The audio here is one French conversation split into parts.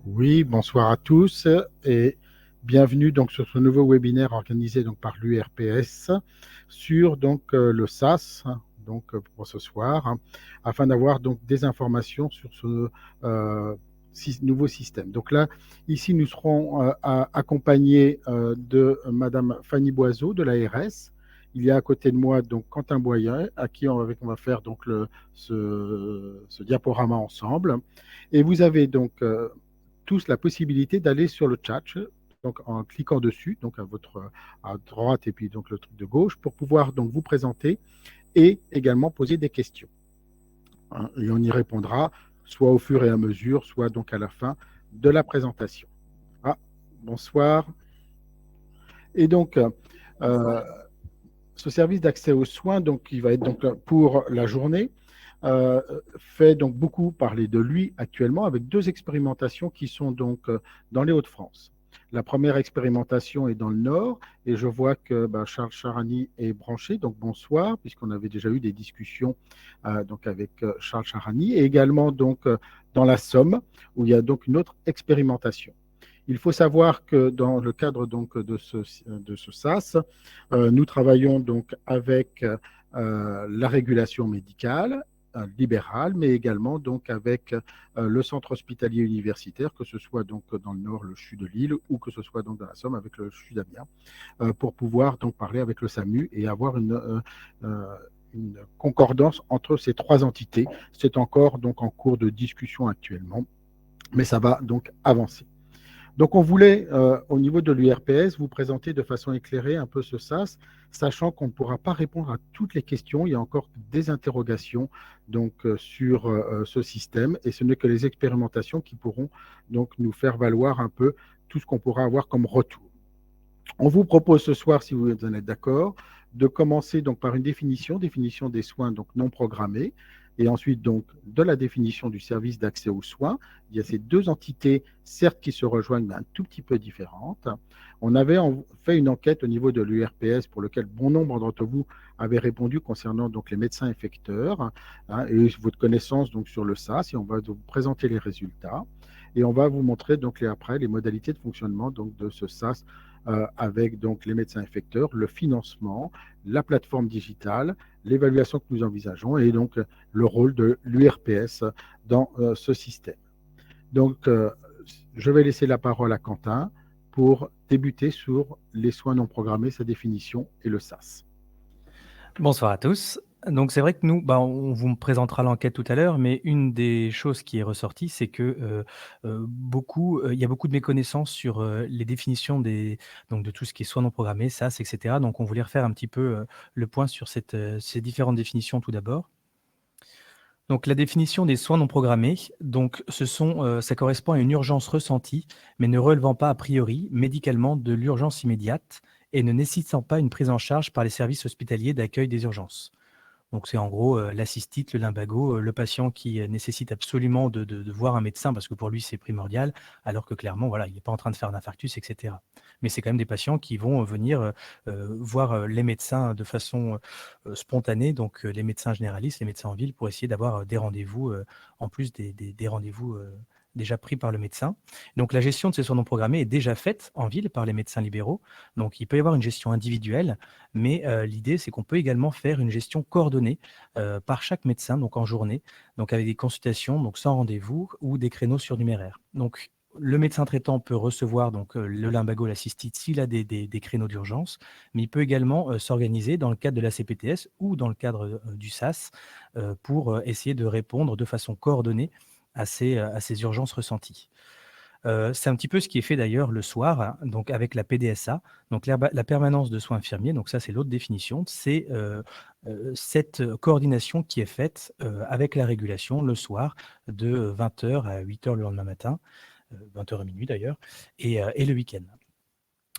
Oui, bonsoir à tous et bienvenue donc sur ce nouveau webinaire organisé donc par l'URPS sur le SAS pour ce soir afin d'avoir donc des informations sur ce euh, nouveau système. Donc là, ici, nous serons accompagnés de Madame Fanny Boiseau de l'ARS. Il y a à côté de moi donc Quentin Boyer à qui on va faire donc ce diaporama ensemble. Et vous avez tous la possibilité d'aller sur le chat, donc en cliquant dessus, donc à droite et puis donc le truc de gauche, pour pouvoir donc vous présenter et également poser des questions. Hein, et on y répondra soit au fur et à mesure, soit donc à la fin de la présentation. Ah, bonsoir. Et euh, ce service d'accès aux soins, donc, qui va être donc pour la journée, euh, fait donc beaucoup parler de lui actuellement avec deux expérimentations qui sont dans les Hauts-de-France. La première expérimentation est dans le Nord et je vois que Charles Charani est branché, donc bonsoir, puisqu'on avait déjà eu des discussions avec Charles Charani, et également dans la Somme, où il y a donc une autre expérimentation. Il faut savoir que dans le cadre de ce SAS, nous travaillons donc avec la régulation médicale libérale, mais également donc avec le centre hospitalier universitaire, que ce soit donc dans le nord, le CHU de Lille, ou que ce soit donc dans la Somme avec le CHU d'Amiens, pour pouvoir donc parler avec le SAMU et avoir une concordance entre ces trois entités. C'est encore donc en cours de discussion actuellement, mais ça va donc avancer. Donc, on voulait, au niveau de l'URPS, vous présenter de façon éclairée un peu ce SAS, sachant qu'on ne pourra pas répondre à toutes les questions. Il y a encore des interrogations sur ce système, et ce n'est que les expérimentations qui pourront donc nous faire valoir un peu tout ce qu'on pourra avoir comme retour. On vous propose ce soir, si vous en êtes d'accord, de commencer donc par une définition des soins donc non programmés, et ensuite donc de la définition du service d'accès aux soins. Il y a ces deux entités, certes qui se rejoignent, mais un tout petit peu différentes. On avait fait une enquête au niveau de l'URPS pour lequel bon nombre d'entre vous avaient répondu concernant donc les médecins effecteurs et votre connaissance donc sur le SAS, et on va vous présenter les résultats. Et on va vous montrer donc après les modalités de fonctionnement donc de ce SAS avec donc les médecins effecteurs, le financement, la plateforme digitale, l'évaluation que nous envisageons et donc le rôle de l'URPS dans ce système. Donc, je vais laisser la parole à Quentin pour débuter sur les soins non programmés, sa définition et le SAS. Bonsoir à tous. Donc c'est vrai que nous, on vous présentera l'enquête tout à l'heure, mais une des choses qui est ressortie, c'est que, il y a beaucoup de méconnaissances sur, les définitions de tout ce qui est soins non programmés, SAS et cetera. Donc on voulait refaire un petit peu, le point sur ces différentes définitions tout d'abord. Donc la définition des soins non programmés, ça correspond à une urgence ressentie, mais ne relevant pas a priori médicalement de l'urgence immédiate et ne nécessitant pas une prise en charge par les services hospitaliers d'accueil des urgences. Donc c'est en gros, la cystite, le lumbago, le patient qui, nécessite absolument de voir un médecin parce que pour lui c'est primordial, alors que clairement, voilà, il n'est pas en train de faire un infarctus et cetera. Mais c'est quand même des patients qui vont, venir, voir, les médecins de façon, spontanée, donc les médecins généralistes, les médecins en ville pour essayer d'avoir, des rendez-vous, en plus des rendez-vous, déjà pris par le médecin. Donc la gestion de ces soins non programmés est déjà faite en ville par les médecins libéraux. Donc il peut y avoir une gestion individuelle, mais l'idée, c'est qu'on peut également faire une gestion coordonnée par chaque médecin, donc en journée, donc avec des consultations, donc sans rendez-vous ou des créneaux surnuméraires. Donc le médecin traitant peut recevoir donc le lumbago, la cystite s'il a des créneaux d'urgence, mais il peut également s'organiser dans le cadre de la CPTS ou dans le cadre du SAS pour essayer de répondre de façon coordonnée à ces urgences ressenties. C'est un petit peu ce qui est fait d'ailleurs le soir, hein, donc avec la PDSA, donc la permanence de soins infirmiers, donc ça c'est l'autre définition. C'est, cette coordination qui est faite, avec la régulation le soir de 20h à 8h le lendemain matin, 20h à minuit d'ailleurs et le week-end.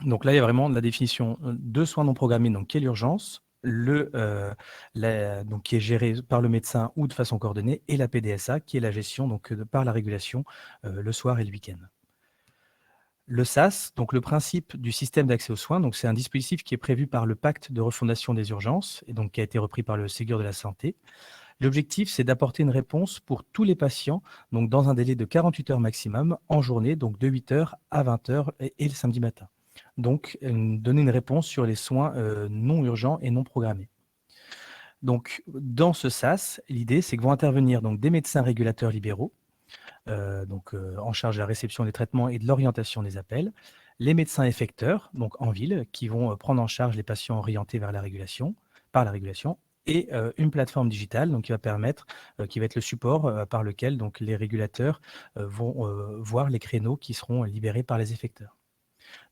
Donc là, il y a vraiment la définition, de soins non programmés, donc qui est l'urgence, donc qui est gérée par le médecin ou de façon coordonnée et la PDSA qui est la gestion donc, par la régulation, le soir et le week-end. Le SAS, donc le principe du système d'accès aux soins, donc c'est un dispositif qui est prévu par le pacte de refondation des urgences et donc qui a été repris par le Ségur de la santé. L'objectif, c'est d'apporter une réponse pour tous les patients, donc dans un délai de 48 heures maximum en journée, donc de 8 heures à 20 heures et le samedi matin. Donc, donner une réponse sur les soins non urgents et non programmés. Donc, dans ce SAS, l'idée, c'est que vont intervenir donc, des médecins régulateurs libéraux, en charge de la réception des traitements et de l'orientation des appels, les médecins effecteurs, donc en ville, qui vont prendre en charge les patients orientés vers la régulation, par la régulation, et une plateforme digitale donc, qui va permettre, qui va être le support par lequel donc, les régulateurs vont voir les créneaux qui seront libérés par les effecteurs.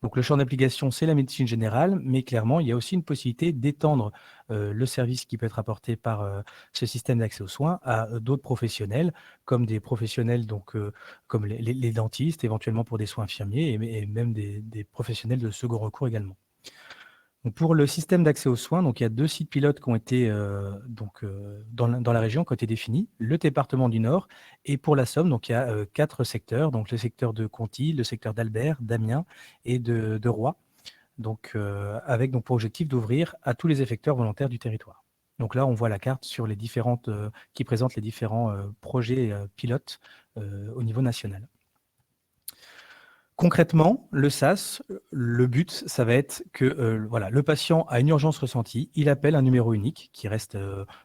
Donc le champ d'application, c'est la médecine générale, mais clairement, il y a aussi une possibilité d'étendre le service qui peut être apporté par ce système d'accès aux soins à d'autres professionnels, comme des professionnels donc, comme les dentistes, éventuellement pour des soins infirmiers, et même des professionnels de second recours également. Donc pour le système d'accès aux soins, donc il y a 2 sites pilotes qui ont été dans la région, qui ont été définis, le département du Nord et pour la Somme, donc il y a 4 secteurs, donc le secteur de Conty, le secteur d'Albert, d'Amiens et de Roy, donc avec donc pour objectif d'ouvrir à tous les effecteurs volontaires du territoire. Donc là, on voit la carte sur les différentes qui présente les différents projets pilotes au niveau national. Concrètement, le SAS, le but, ça va être que voilà, le patient a une urgence ressentie, il appelle un numéro unique qui reste,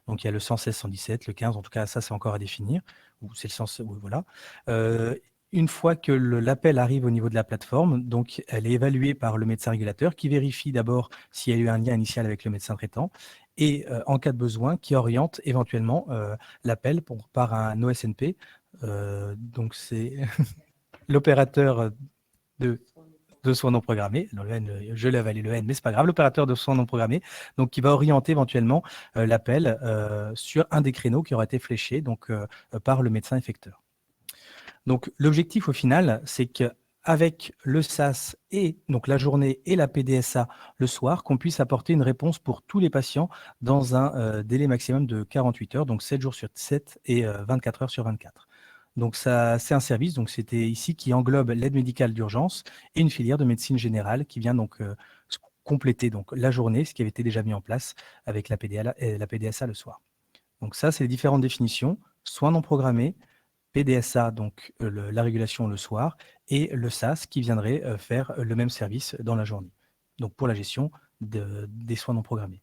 donc il y a le 116 117, le 15, en tout cas ça c'est encore à définir, ou c'est le 100, voilà. Une fois que l'appel arrive au niveau de la plateforme, donc elle est évaluée par le médecin régulateur qui vérifie d'abord s'il y a eu un lien initial avec le médecin traitant et en cas de besoin, qui oriente éventuellement l'appel par un OSNP. Donc c'est l'opérateur de soins non programmés. Dans le N, je l'ai avalé le N, mais c'est pas grave. L'opérateur de soins non programmés, donc qui va orienter éventuellement l'appel sur un des créneaux qui aura été fléché donc par le médecin effecteur. Donc l'objectif au final, c'est que avec le SAS et donc la journée et la PDSA le soir, qu'on puisse apporter une réponse pour tous les patients dans un délai maximum de 48 heures, donc 7 jours sur 7 et 24 heures sur 24. Donc ça, c'est un service, donc c'était ici qui englobe l'aide médicale d'urgence et une filière de médecine générale qui vient donc compléter donc la journée, ce qui avait été déjà mis en place avec la PDSA le soir. Donc ça, c'est les différentes définitions, soins non programmés, PDSA, donc la régulation le soir, et le SAS qui viendrait faire le même service dans la journée, donc pour la gestion des soins non programmés.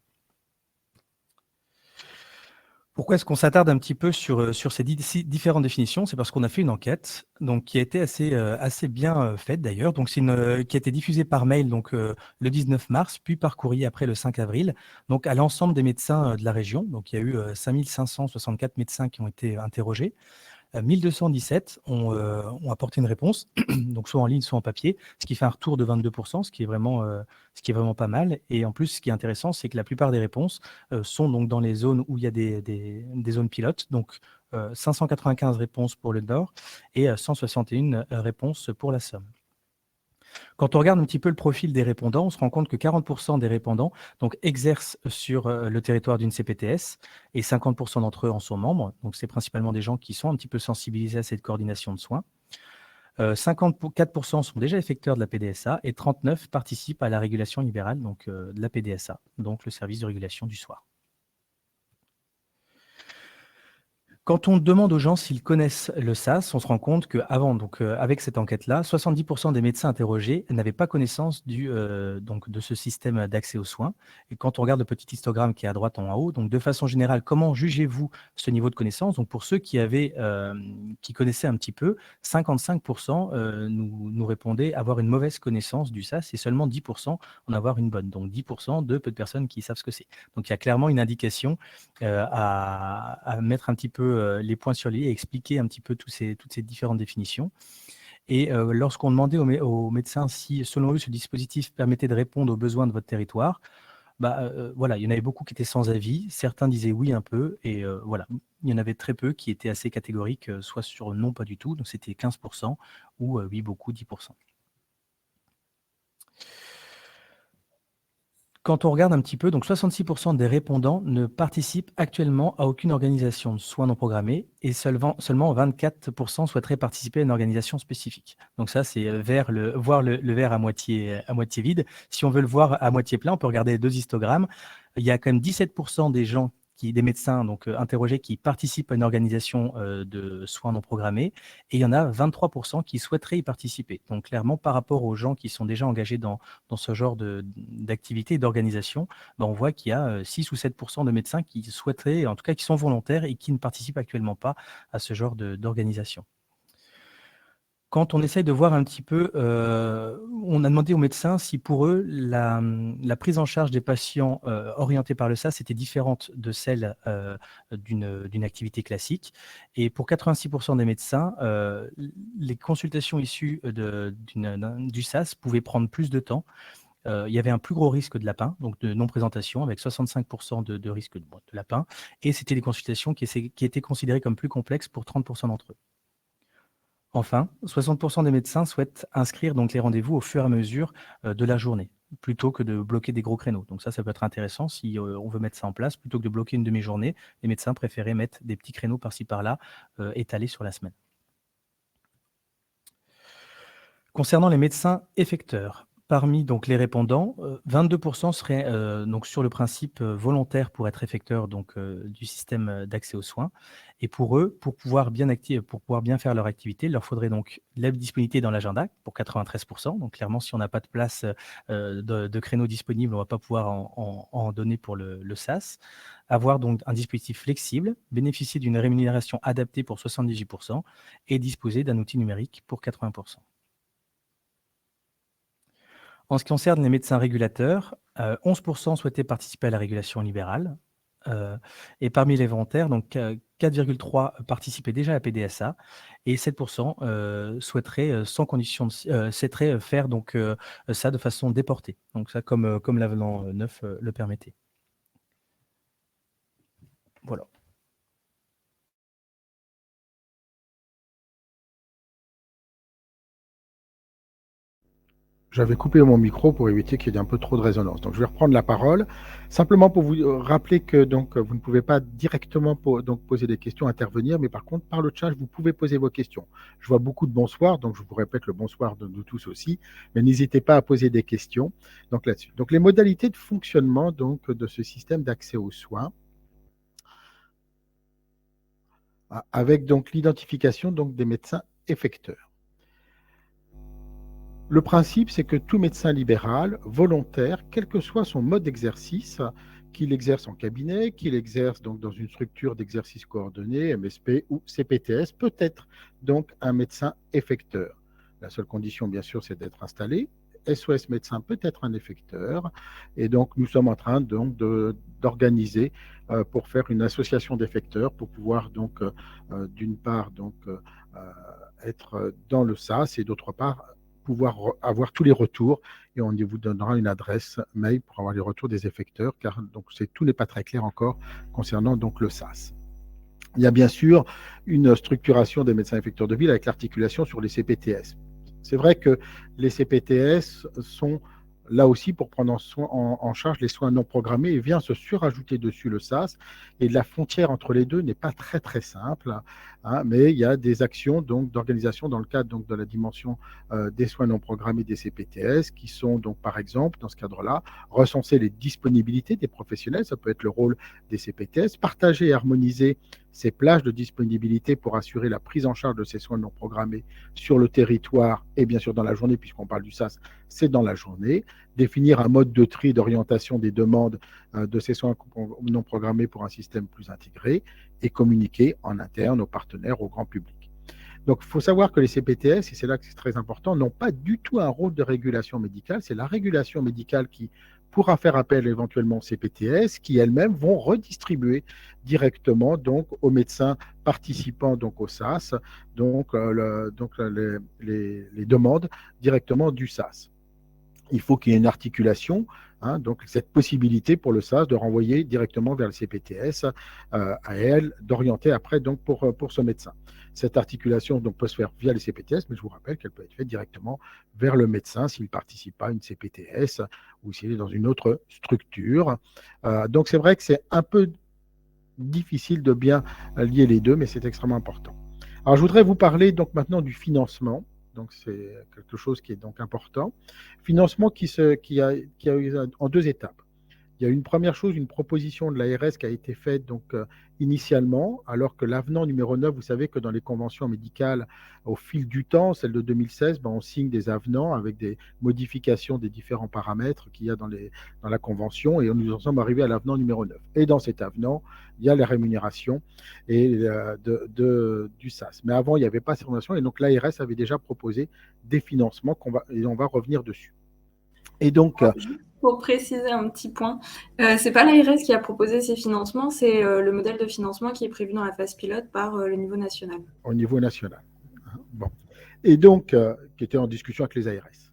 Pourquoi est-ce qu'on s'attarde un petit peu sur ces différentes définitions? C'est parce qu'on a fait une enquête donc, qui a été assez bien faite d'ailleurs. Donc, c'est qui a été diffusée par mail donc, le 19 mars, puis par courrier après le 5 avril, donc à l'ensemble des médecins de la région. Donc, il y a eu 5564 médecins qui ont été interrogés. 1217 ont apporté une réponse, donc soit en ligne, soit en papier, ce qui fait un retour de 22%, ce qui est vraiment pas mal. Et en plus, ce qui est intéressant, c'est que la plupart des réponses sont donc dans les zones où il y a des zones pilotes, donc 595 réponses pour le Nord et 161 réponses pour la Somme. Quand on regarde un petit peu le profil des répondants, on se rend compte que 40% des répondants donc, exercent sur le territoire d'une CPTS et 50% d'entre eux en sont membres. Donc, c'est principalement des gens qui sont un petit peu sensibilisés à cette coordination de soins. 54% sont déjà effecteurs de la PDSA et 39% participent à la régulation libérale donc, de la PDSA, donc le service de régulation du soir. Quand on demande aux gens s'ils connaissent le SAS, on se rend compte qu'avant, donc avec cette enquête-là, 70% des médecins interrogés n'avaient pas connaissance donc de ce système d'accès aux soins. Et quand on regarde le petit histogramme qui est à droite en haut, donc de façon générale, comment jugez-vous ce niveau de connaissance? Donc pour ceux qui connaissaient un petit peu, 55% nous répondaient avoir une mauvaise connaissance du SAS et seulement 10% en avoir une bonne. Donc 10% de peu de personnes qui savent ce que c'est. Donc il y a clairement une indication à mettre un petit peu les points sur les i et expliquer un petit peu toutes ces différentes définitions. Et lorsqu'on demandait aux médecins si, selon eux, ce dispositif permettait de répondre aux besoins de votre territoire, voilà, il y en avait beaucoup qui étaient sans avis. Certains disaient oui un peu, et voilà, il y en avait très peu qui étaient assez catégoriques, soit sur non, pas du tout, donc c'était 15%, ou oui, beaucoup, 10%. Quand on regarde un petit peu, donc 66% des répondants ne participent actuellement à aucune organisation de soins non programmés et seulement 24% souhaiteraient participer à une organisation spécifique. Donc ça, c'est voir le verre à moitié vide. Si on veut le voir à moitié plein, on peut regarder les deux histogrammes. Il y a quand même 17% des gens des médecins donc, interrogés qui participent à une organisation de soins non programmés, et il y en a 23% qui souhaiteraient y participer. Donc clairement, par rapport aux gens qui sont déjà engagés dans ce genre d'activité et d'organisation, on voit qu'il y a 6 ou 7% de médecins qui souhaiteraient, en tout cas qui sont volontaires et qui ne participent actuellement pas à ce genre d'organisation. Quand on essaye de voir un petit peu, on a demandé aux médecins si pour eux, la prise en charge des patients orientés par le SAS était différente de celle d'une activité classique. Et pour 86% des médecins, les consultations issues du SAS pouvaient prendre plus de temps. Il y avait un plus gros risque de lapin, donc de non-présentation, avec 65% de risque de lapin. Et c'était des consultations qui étaient considérées comme plus complexes pour 30% d'entre eux. Enfin, 60% des médecins souhaitent inscrire donc les rendez-vous au fur et à mesure de la journée, plutôt que de bloquer des gros créneaux. Donc ça peut être intéressant si on veut mettre ça en place. Plutôt que de bloquer une demi-journée, les médecins préféraient mettre des petits créneaux par-ci par-là, étalés sur la semaine. Concernant les médecins effecteurs, parmi donc les répondants, 22% seraient donc sur le principe volontaire pour être effecteurs donc, du système d'accès aux soins. Et pour eux, pour pouvoir bien faire leur activité, il leur faudrait donc la disponibilité dans l'agenda pour 93%. Donc clairement, si on n'a pas de place de créneaux disponibles, on ne va pas pouvoir en donner pour le SAS. Avoir donc un dispositif flexible, bénéficier d'une rémunération adaptée pour 78% et disposer d'un outil numérique pour 80%. En ce qui concerne les médecins régulateurs, 11% souhaitaient participer à la régulation libérale. Et parmi les volontaires, donc 4,3 participaient déjà à la PDSA et 7% souhaiteraient, sans condition souhaiteraient faire donc, ça de façon déportée. Donc ça, comme l'avenant 9 le permettait. Voilà. J'avais coupé mon micro pour éviter qu'il y ait un peu trop de résonance. Donc, je vais reprendre la parole, simplement pour vous rappeler que donc, vous ne pouvez pas directement poser des questions, intervenir, mais par contre, par le chat, vous pouvez poser vos questions. Je vois beaucoup de bonsoir, donc je vous répète le bonsoir de nous tous aussi, mais n'hésitez pas à poser des questions donc, là-dessus. Donc, les modalités de fonctionnement donc, de ce système d'accès aux soins, avec donc l'identification donc, des médecins effecteurs. Le principe, c'est que tout médecin libéral, volontaire, quel que soit son mode d'exercice, qu'il exerce en cabinet, qu'il exerce donc dans une structure d'exercice coordonné, MSP ou CPTS, peut être donc un médecin effecteur. La seule condition, bien sûr, c'est d'être installé. SOS médecin peut être un effecteur. Et donc, nous sommes en train donc d'organiser pour faire une association d'effecteurs pour pouvoir donc, d'une part, donc, être dans le SAS et d'autre part, pouvoir avoir tous les retours et on vous donnera une adresse mail pour avoir les retours des effecteurs car donc tout n'est pas très clair encore concernant donc le SAS. Il y a bien sûr une structuration des médecins effecteurs de ville avec l'articulation sur les CPTS. C'est vrai que les CPTS sont là aussi pour prendre en charge les soins non programmés et vient se surajouter dessus le SAS. Et la frontière entre les deux n'est pas très très simple, hein, mais il y a des actions donc d'organisation dans le cadre donc de la dimension des soins non programmés des CPTS qui sont donc par exemple dans ce cadre-là recenser les disponibilités des professionnels, ça peut être le rôle des CPTS, partager et harmoniser ces plages de disponibilité pour assurer la prise en charge de ces soins non programmés sur le territoire et bien sûr dans la journée, puisqu'on parle du SAS, c'est dans la journée, définir un mode de tri d'orientation des demandes de ces soins non programmés pour un système plus intégré et communiquer en interne aux partenaires, au grand public. Donc, il faut savoir que les CPTS, et c'est là que c'est très important, n'ont pas du tout un rôle de régulation médicale. C'est la régulation médicale qui pourra faire appel éventuellement aux CPTS, qui elles-mêmes vont redistribuer directement donc aux médecins participants donc au SAS, donc, les demandes directement du SAS. Il faut qu'il y ait une articulation, hein, donc cette possibilité pour le SAS de renvoyer directement vers le CPTS à elle, d'orienter après donc pour ce médecin. Cette articulation donc, peut se faire via les CPTS, mais je vous rappelle qu'elle peut être faite directement vers le médecin s'il ne participe pas à une CPTS ou s'il est dans une autre structure. Donc c'est vrai que c'est un peu difficile de bien lier les deux, mais c'est extrêmement important. Alors je voudrais vous parler donc maintenant du financement. Donc c'est quelque chose qui est donc important. Financement qui a eu en deux étapes. il y a une première chose, une proposition de l'ARS qui a été faite donc, initialement, alors que l'avenant numéro 9, vous savez que dans les conventions médicales, au fil du temps, celle de 2016, ben, on signe des avenants avec des modifications des différents paramètres qu'il y a dans la convention, et nous en sommes arrivés à l'avenant numéro 9. Et dans cet avenant, il y a la rémunération du SAS. Mais avant, il n'y avait pas ces rémunérations, et donc l'ARS avait déjà proposé des financements et on va revenir dessus. Et donc, pour préciser un petit point, c'est pas l'ARS qui a proposé ces financements, c'est le modèle de financement qui est prévu dans la phase pilote par le niveau national. Au niveau national. Bon. Et donc, qui était en discussion avec les ARS.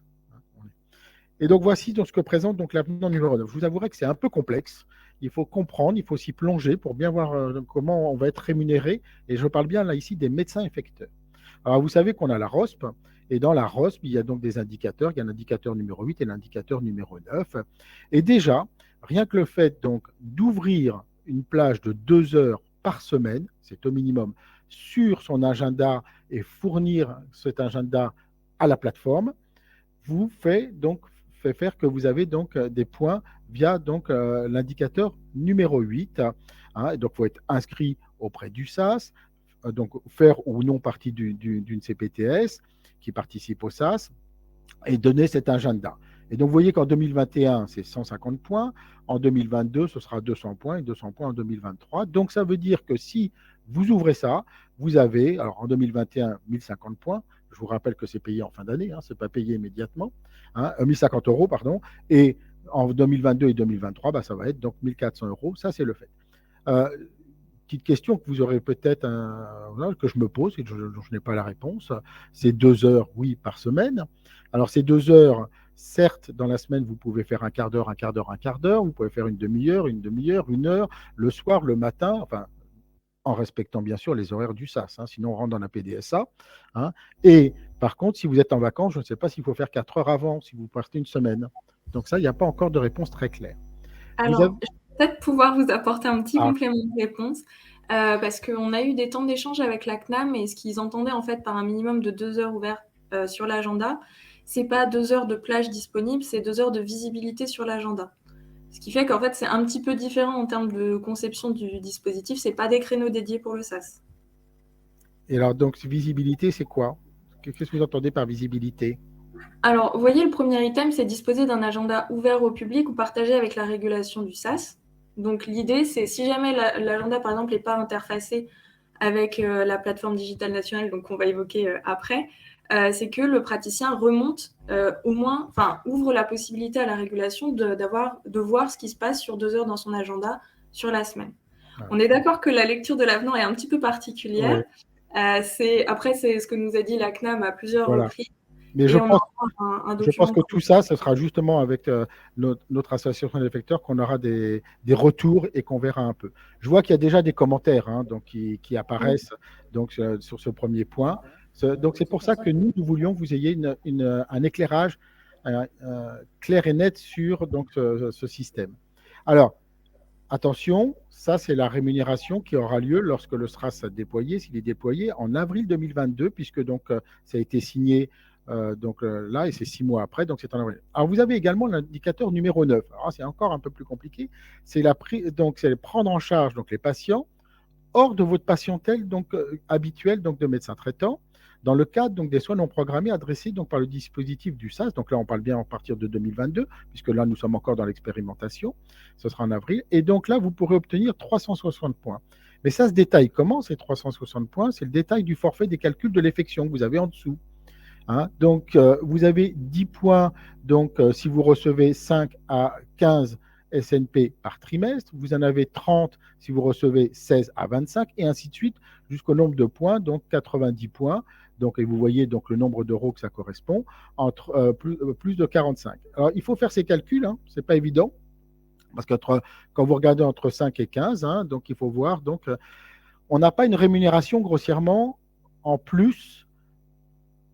Et donc, voici donc, ce que présente donc, l'avenant numéro 9. Je vous avouerai que c'est un peu complexe. Il faut comprendre, il faut s'y plonger pour bien voir comment on va être rémunéré. Et je parle bien là ici des médecins effecteurs. Alors, vous savez qu'on a la ROSP, et dans la ROSP, il y a donc des indicateurs. Il y a l'indicateur numéro 8 et l'indicateur numéro 9. Et déjà, rien que le fait donc d'ouvrir une plage de 2 heures par semaine, c'est au minimum, sur son agenda et fournir cet agenda à la plateforme, vous fait faire que vous avez donc des points via donc l'indicateur numéro 8. Hein, donc, il faut être inscrit auprès du SAS, donc faire ou non partie d'une CPTS qui participe au SAS et donner cet agenda. Et donc, vous voyez qu'en 2021, c'est 150 points. En 2022, ce sera 200 points et 200 points en 2023. Donc, ça veut dire que si vous ouvrez ça, vous avez, alors en 2021, 1050 points. Je vous rappelle que c'est payé en fin d'année, hein, ce n'est pas payé immédiatement. 1050 euros, pardon. Et en 2022 et 2023, bah, ça va être donc 1400 euros. Ça, c'est le fait. Petite question que vous aurez peut-être, que je me pose et dont je n'ai pas la réponse. C'est 2 heures, oui, par semaine. Alors, ces 2 heures, certes, dans la semaine, vous pouvez faire un quart d'heure, un quart d'heure, un quart d'heure. Vous pouvez faire une demi-heure, une heure, le soir, le matin, enfin, en respectant bien sûr les horaires du SAS, hein, sinon on rentre dans la PDSA. Hein. Et par contre, si vous êtes en vacances, je ne sais pas s'il faut faire 4 heures avant, si vous partez une semaine. Donc ça, il n'y a pas encore de réponse très claire. Alors, je vais peut-être pouvoir vous apporter un petit complément de réponse, parce qu'on a eu des temps d'échange avec la CNAM et ce qu'ils entendaient en fait par un minimum de 2 heures ouvertes sur l'agenda, c'est pas 2 heures de plage disponible, c'est 2 heures de visibilité sur l'agenda. Ce qui fait qu'en fait, c'est un petit peu différent en termes de conception du dispositif, c'est pas des créneaux dédiés pour le SAS. Et alors, donc, visibilité, c'est quoi? Qu'est-ce que vous entendez par visibilité? Alors, vous voyez, le premier item, c'est disposer d'un agenda ouvert au public ou partagé avec la régulation du SAS. Donc, l'idée, c'est si jamais l'agenda, par exemple, n'est pas interfacé avec la plateforme digitale nationale, donc on va évoquer après, c'est que le praticien remonte au moins, enfin, ouvre la possibilité à la régulation de voir ce qui se passe sur 2 heures dans son agenda sur la semaine. Ouais. On est d'accord que la lecture de l'avenant est un petit peu particulière. Ouais. Après, c'est ce que nous a dit la CNAM à plusieurs reprises. Mais je pense que tout ça, ce sera justement avec notre association d'effecteurs qu'on aura des retours et qu'on verra un peu. Je vois qu'il y a déjà des commentaires donc, qui apparaissent donc, sur ce premier point. Donc, c'est pour ça que nous voulions que vous ayez un éclairage clair et net sur donc, ce système. Alors, attention, ça, c'est la rémunération qui aura lieu lorsque le SRAS sera déployé, s'il est déployé en avril 2022, puisque donc, ça a été signé là, et c'est 6 mois après, donc c'est en avril. Alors, vous avez également l'indicateur numéro 9. Alors, c'est encore un peu plus compliqué. C'est prendre en charge donc, les patients hors de votre patientèle donc, habituelle donc, de médecin traitant, dans le cadre donc, des soins non programmés adressés donc, par le dispositif du SAS. Donc là, on parle bien à partir de 2022, puisque là, nous sommes encore dans l'expérimentation. Ce sera en avril. Et donc là, vous pourrez obtenir 360 points. Mais ça se détaille comment, ces 360 points? C'est le détail du forfait des calculs de l'effection que vous avez en dessous. Hein, donc, vous avez 10 points donc, si vous recevez 5 à 15 SNP par trimestre. Vous en avez 30 si vous recevez 16 à 25, et ainsi de suite, jusqu'au nombre de points, donc 90 points. Donc, et vous voyez donc le nombre d'euros que ça correspond, entre plus de 45. Alors, il faut faire ces calculs, hein, ce n'est pas évident, parce que quand vous regardez entre 5 et 15, hein, donc il faut voir, donc, on n'a pas une rémunération grossièrement en plus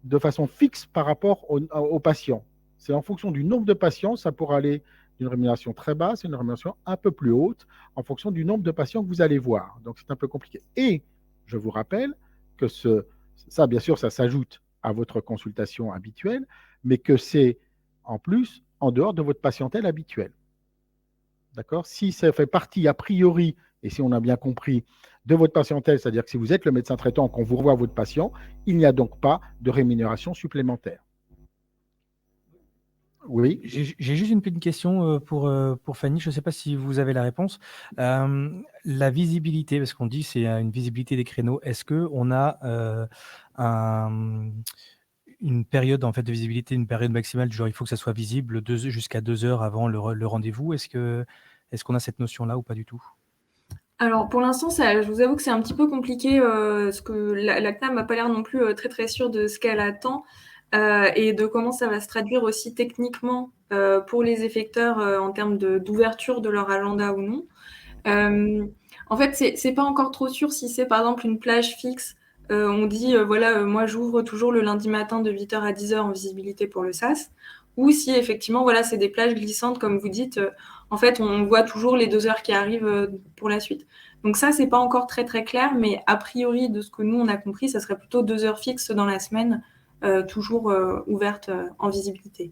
de façon fixe par rapport aux patients. C'est en fonction du nombre de patients, ça pourra aller d'une rémunération très basse à une rémunération un peu plus haute en fonction du nombre de patients que vous allez voir. Donc, c'est un peu compliqué. Et je vous rappelle que ça, bien sûr, ça s'ajoute à votre consultation habituelle, mais que c'est en plus en dehors de votre patientèle habituelle. d'accord? Si ça fait partie a priori, et si on a bien compris, de votre patientèle, c'est-à-dire que si vous êtes le médecin traitant, qu'on vous revoit votre patient, il n'y a donc pas de rémunération supplémentaire. Oui, J'ai juste une petite question pour Fanny. Je ne sais pas si vous avez la réponse. La visibilité, parce qu'on dit c'est une visibilité des créneaux. Est-ce qu'on a une période en fait de visibilité, une période maximale, genre il faut que ça soit visible jusqu'à 2 heures avant le rendez-vous? Est-ce qu'on a cette notion-là ou pas du tout? Alors pour l'instant, je vous avoue que c'est un petit peu compliqué, parce que la CNAM n'a pas l'air non plus très très sûre de ce qu'elle attend, et de comment ça va se traduire aussi techniquement pour les effecteurs en termes d'ouverture de leur agenda ou non. En fait, c'est pas encore trop sûr si c'est par exemple une plage fixe. On dit, voilà, moi j'ouvre toujours le lundi matin de 8h à 10h en visibilité pour le SAS. Ou si effectivement, voilà, c'est des plages glissantes, comme vous dites, en fait, on voit toujours les 2 heures qui arrivent pour la suite. Donc ça, c'est pas encore très très clair, mais a priori, de ce que nous on a compris, ça serait plutôt 2 heures fixes dans la semaine, toujours ouvertes en visibilité.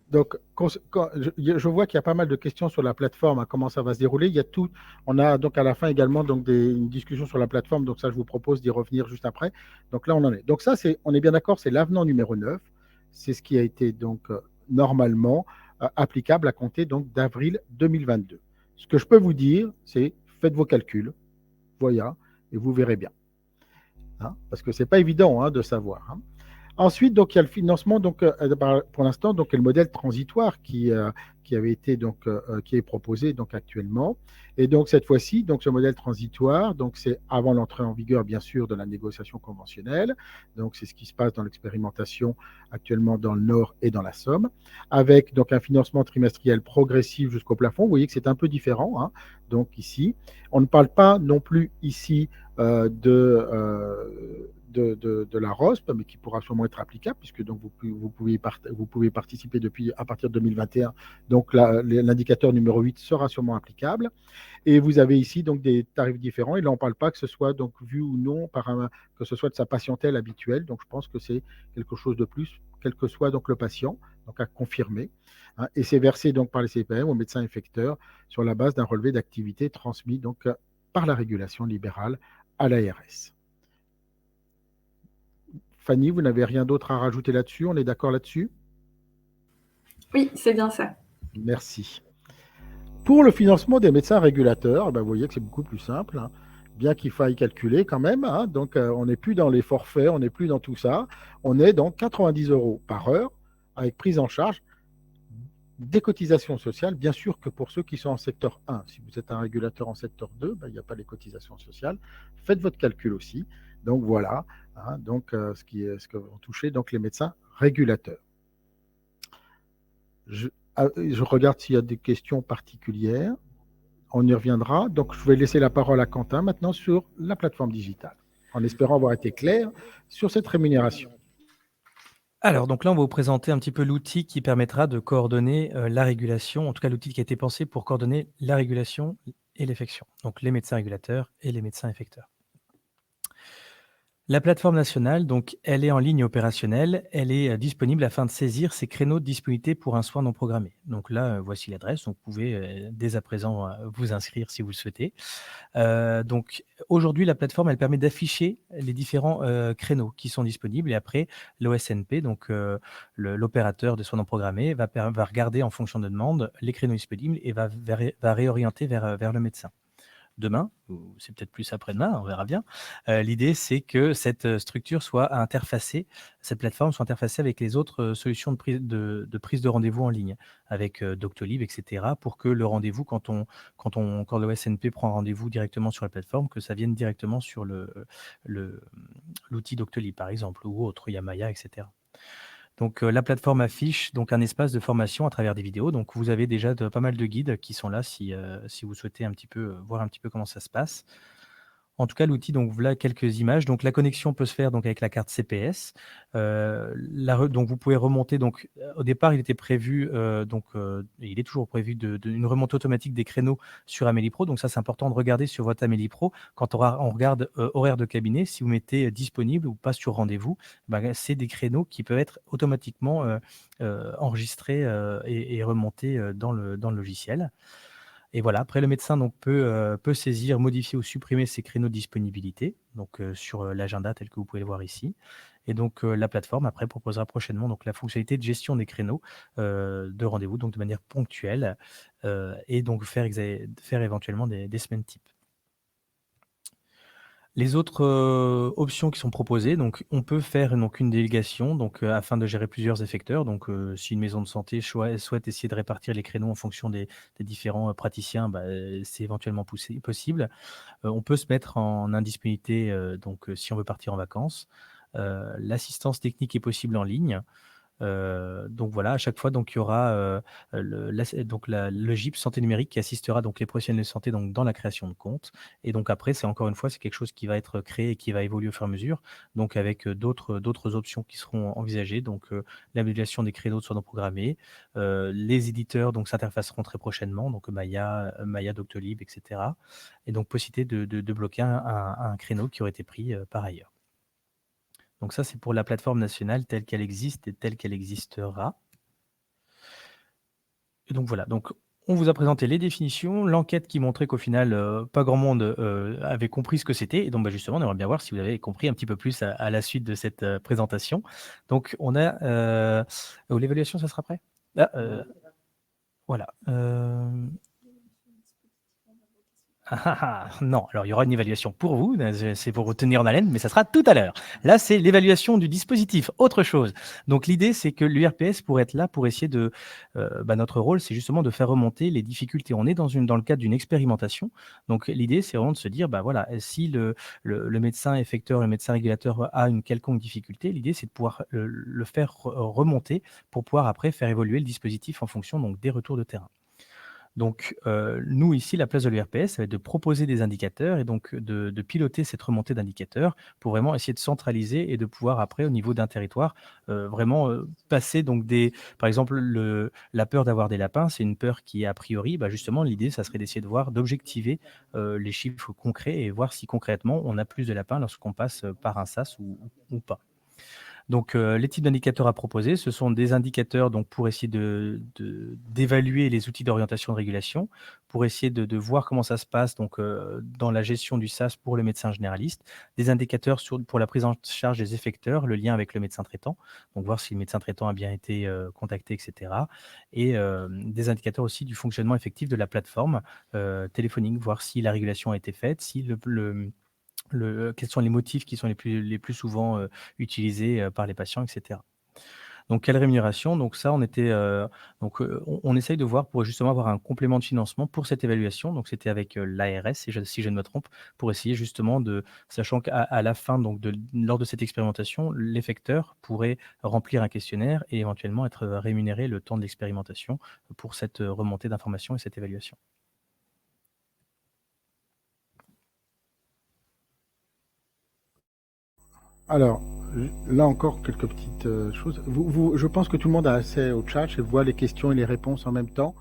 donc je vois qu'il y a pas mal de questions sur la plateforme, comment ça va se dérouler. Il y a tout, on a donc à la fin également donc une discussion sur la plateforme, donc ça je vous propose d'y revenir juste après. Donc là on en est. Donc ça on est bien d'accord, c'est l'avenant numéro 9. C'est ce qui a été donc normalement applicable à compter donc d'avril 2022. Ce que je peux vous dire, c'est faites vos calculs, voilà, et vous verrez bien. Hein, parce que c'est pas évident de savoir. Hein. Ensuite, donc, il y a le financement, donc, pour l'instant, donc, le modèle transitoire qui avait été, donc, qui est proposé donc, actuellement. Et donc, cette fois-ci, donc, ce modèle transitoire, donc, c'est avant l'entrée en vigueur, bien sûr, de la négociation conventionnelle. Donc, c'est ce qui se passe dans l'expérimentation actuellement dans le Nord et dans la Somme, avec donc, un financement trimestriel progressif jusqu'au plafond. Vous voyez que c'est un peu différent. Hein, donc, ici, on ne parle pas non plus ici de la ROSP, mais qui pourra sûrement être applicable, puisque donc vous pouvez participer à partir de 2021. Donc l'indicateur numéro 8 sera sûrement applicable. Et vous avez ici donc des tarifs différents. Et là, on ne parle pas que ce soit donc vu ou non que ce soit de sa patientèle habituelle. Donc je pense que c'est quelque chose de plus, quel que soit donc le patient, donc à confirmer. Hein, et c'est versé donc par les CPM aux médecins effecteurs sur la base d'un relevé d'activité transmis donc par la régulation libérale à l'ARS. Fanny, vous n'avez rien d'autre à rajouter là-dessus? On est d'accord là-dessus? Oui, c'est bien ça. Merci. Pour le financement des médecins régulateurs, vous voyez que c'est beaucoup plus simple, hein, bien qu'il faille calculer quand même. Hein, donc, on n'est plus dans les forfaits, on n'est plus dans tout ça. On est dans 90 € par heure, avec prise en charge des cotisations sociales. Bien sûr que pour ceux qui sont en secteur 1, si vous êtes un régulateur en secteur 2, il n'y a pas les cotisations sociales. Faites votre calcul aussi. Donc voilà, hein, donc, ce que vont toucher donc, les médecins régulateurs. Je regarde s'il y a des questions particulières. On y reviendra. Donc, je vais laisser la parole à Quentin maintenant sur la plateforme digitale, en espérant avoir été clair sur cette rémunération. Alors, donc là, on va vous présenter un petit peu l'outil qui permettra de coordonner la régulation, en tout cas l'outil qui a été pensé pour coordonner la régulation et l'effection, donc les médecins régulateurs et les médecins effecteurs. La plateforme nationale, donc, elle est en ligne opérationnelle. Elle est disponible afin de saisir ces créneaux de disponibilité pour un soin non programmé. Donc là, voici l'adresse. Donc, vous pouvez dès à présent vous inscrire si vous le souhaitez. Donc, aujourd'hui, la plateforme, elle permet d'afficher les différents créneaux qui sont disponibles. Et après, l'OSNP, donc l'opérateur de soins non programmés, va regarder en fonction de demande les créneaux disponibles et va réorienter vers le médecin. Demain, ou c'est peut-être plus après-demain, on verra bien. L'idée, c'est que cette structure soit interfacée, cette plateforme soit interfacée avec les autres solutions de prise de rendez-vous en ligne, avec Doctolib, etc., pour que le rendez-vous, quand l'OSNP prend rendez-vous directement sur la plateforme, que ça vienne directement sur l'outil Doctolib, par exemple, ou autre, Yamaya, etc. Donc, la plateforme affiche donc un espace de formation à travers des vidéos. Donc, vous avez déjà pas mal de guides qui sont là si vous souhaitez voir un petit peu comment ça se passe. En tout cas, l'outil, donc voilà quelques images. Donc la connexion peut se faire donc avec la carte CPS. Donc vous pouvez remonter. Donc au départ, il était prévu et il est toujours prévu une remontée automatique des créneaux sur Amélie Pro. Donc ça, c'est important de regarder sur votre Amélie Pro quand on regarde horaire de cabinet. Si vous mettez disponible ou pas sur rendez-vous, c'est des créneaux qui peuvent être automatiquement enregistrés et remontés dans le logiciel. Et voilà, après le médecin donc peut saisir, modifier ou supprimer ces créneaux de disponibilité, donc sur l'agenda tel que vous pouvez le voir ici. Et donc la plateforme après proposera prochainement donc la fonctionnalité de gestion des créneaux de rendez-vous, donc de manière ponctuelle, et donc faire éventuellement des semaines types. Les autres options qui sont proposées, donc on peut faire donc une délégation afin de gérer plusieurs effecteurs. Donc si une maison de santé souhaite essayer de répartir les créneaux en fonction des différents praticiens, c'est éventuellement possible. On peut se mettre en indisponibilité si on veut partir en vacances. L'assistance technique est possible en ligne. Donc voilà, à chaque fois, donc il y aura le GIP santé numérique qui assistera donc les professionnels de santé donc dans la création de comptes. Et donc après, c'est encore une fois, c'est quelque chose qui va être créé et qui va évoluer au fur et à mesure, donc avec d'autres options qui seront envisagées. Donc la modulation des créneaux soit programmés, les éditeurs donc s'interfaceront très prochainement, donc Maya, Doctolib, etc. Et donc possibilité de bloquer un créneau qui aurait été pris par ailleurs. Donc ça, c'est pour la plateforme nationale telle qu'elle existe et telle qu'elle existera. Et donc voilà, donc on vous a présenté les définitions, l'enquête qui montrait qu'au final, pas grand monde avait compris ce que c'était. Et donc justement, on aimerait bien voir si vous avez compris un petit peu plus à la suite de cette présentation. Donc on a... l'évaluation, ça sera prêt? Voilà. Non, alors il y aura une évaluation pour vous, c'est pour vous tenir en haleine, mais ça sera tout à l'heure. Là, c'est l'évaluation du dispositif, autre chose. Donc l'idée, c'est que l'URPS pourrait être là pour essayer de... notre rôle, c'est justement de faire remonter les difficultés. On est dans le cadre d'une expérimentation. Donc l'idée, c'est vraiment de se dire, voilà, si le médecin effecteur, le médecin régulateur a une quelconque difficulté, l'idée, c'est de pouvoir le faire remonter pour pouvoir après faire évoluer le dispositif en fonction donc, des retours de terrain. Donc, nous, ici, la place de l'URPS, ça va être de proposer des indicateurs et donc de piloter cette remontée d'indicateurs pour vraiment essayer de centraliser et de pouvoir après, au niveau d'un territoire, vraiment passer donc par exemple, la peur d'avoir des lapins, c'est une peur qui est a priori, justement, l'idée, ça serait d'essayer d'objectiver les chiffres concrets et voir si concrètement, on a plus de lapins lorsqu'on passe par un SAS ou pas. Donc, les types d'indicateurs à proposer, ce sont des indicateurs donc, pour essayer d'évaluer les outils d'orientation de régulation, pour essayer de voir comment ça se passe donc, dans la gestion du SAS pour le médecin généraliste, des indicateurs pour la prise en charge des effecteurs, le lien avec le médecin traitant, donc voir si le médecin traitant a bien été contacté, etc. Et des indicateurs aussi du fonctionnement effectif de la plateforme téléphonique, voir si la régulation a été faite, si quels sont les motifs qui sont les plus souvent utilisés par les patients, etc. Donc, quelle rémunération? Donc ça, on essaye de voir pour justement avoir un complément de financement pour cette évaluation. Donc, c'était avec l'ARS, si je ne me trompe, pour essayer justement sachant qu'à la fin, donc lors de cette expérimentation, l'effecteur pourrait remplir un questionnaire et éventuellement être rémunéré le temps de l'expérimentation pour cette remontée d'informations et cette évaluation. Alors, là encore, quelques petites choses. Je pense que tout le monde a accès au chat et voit les questions et les réponses en même temps,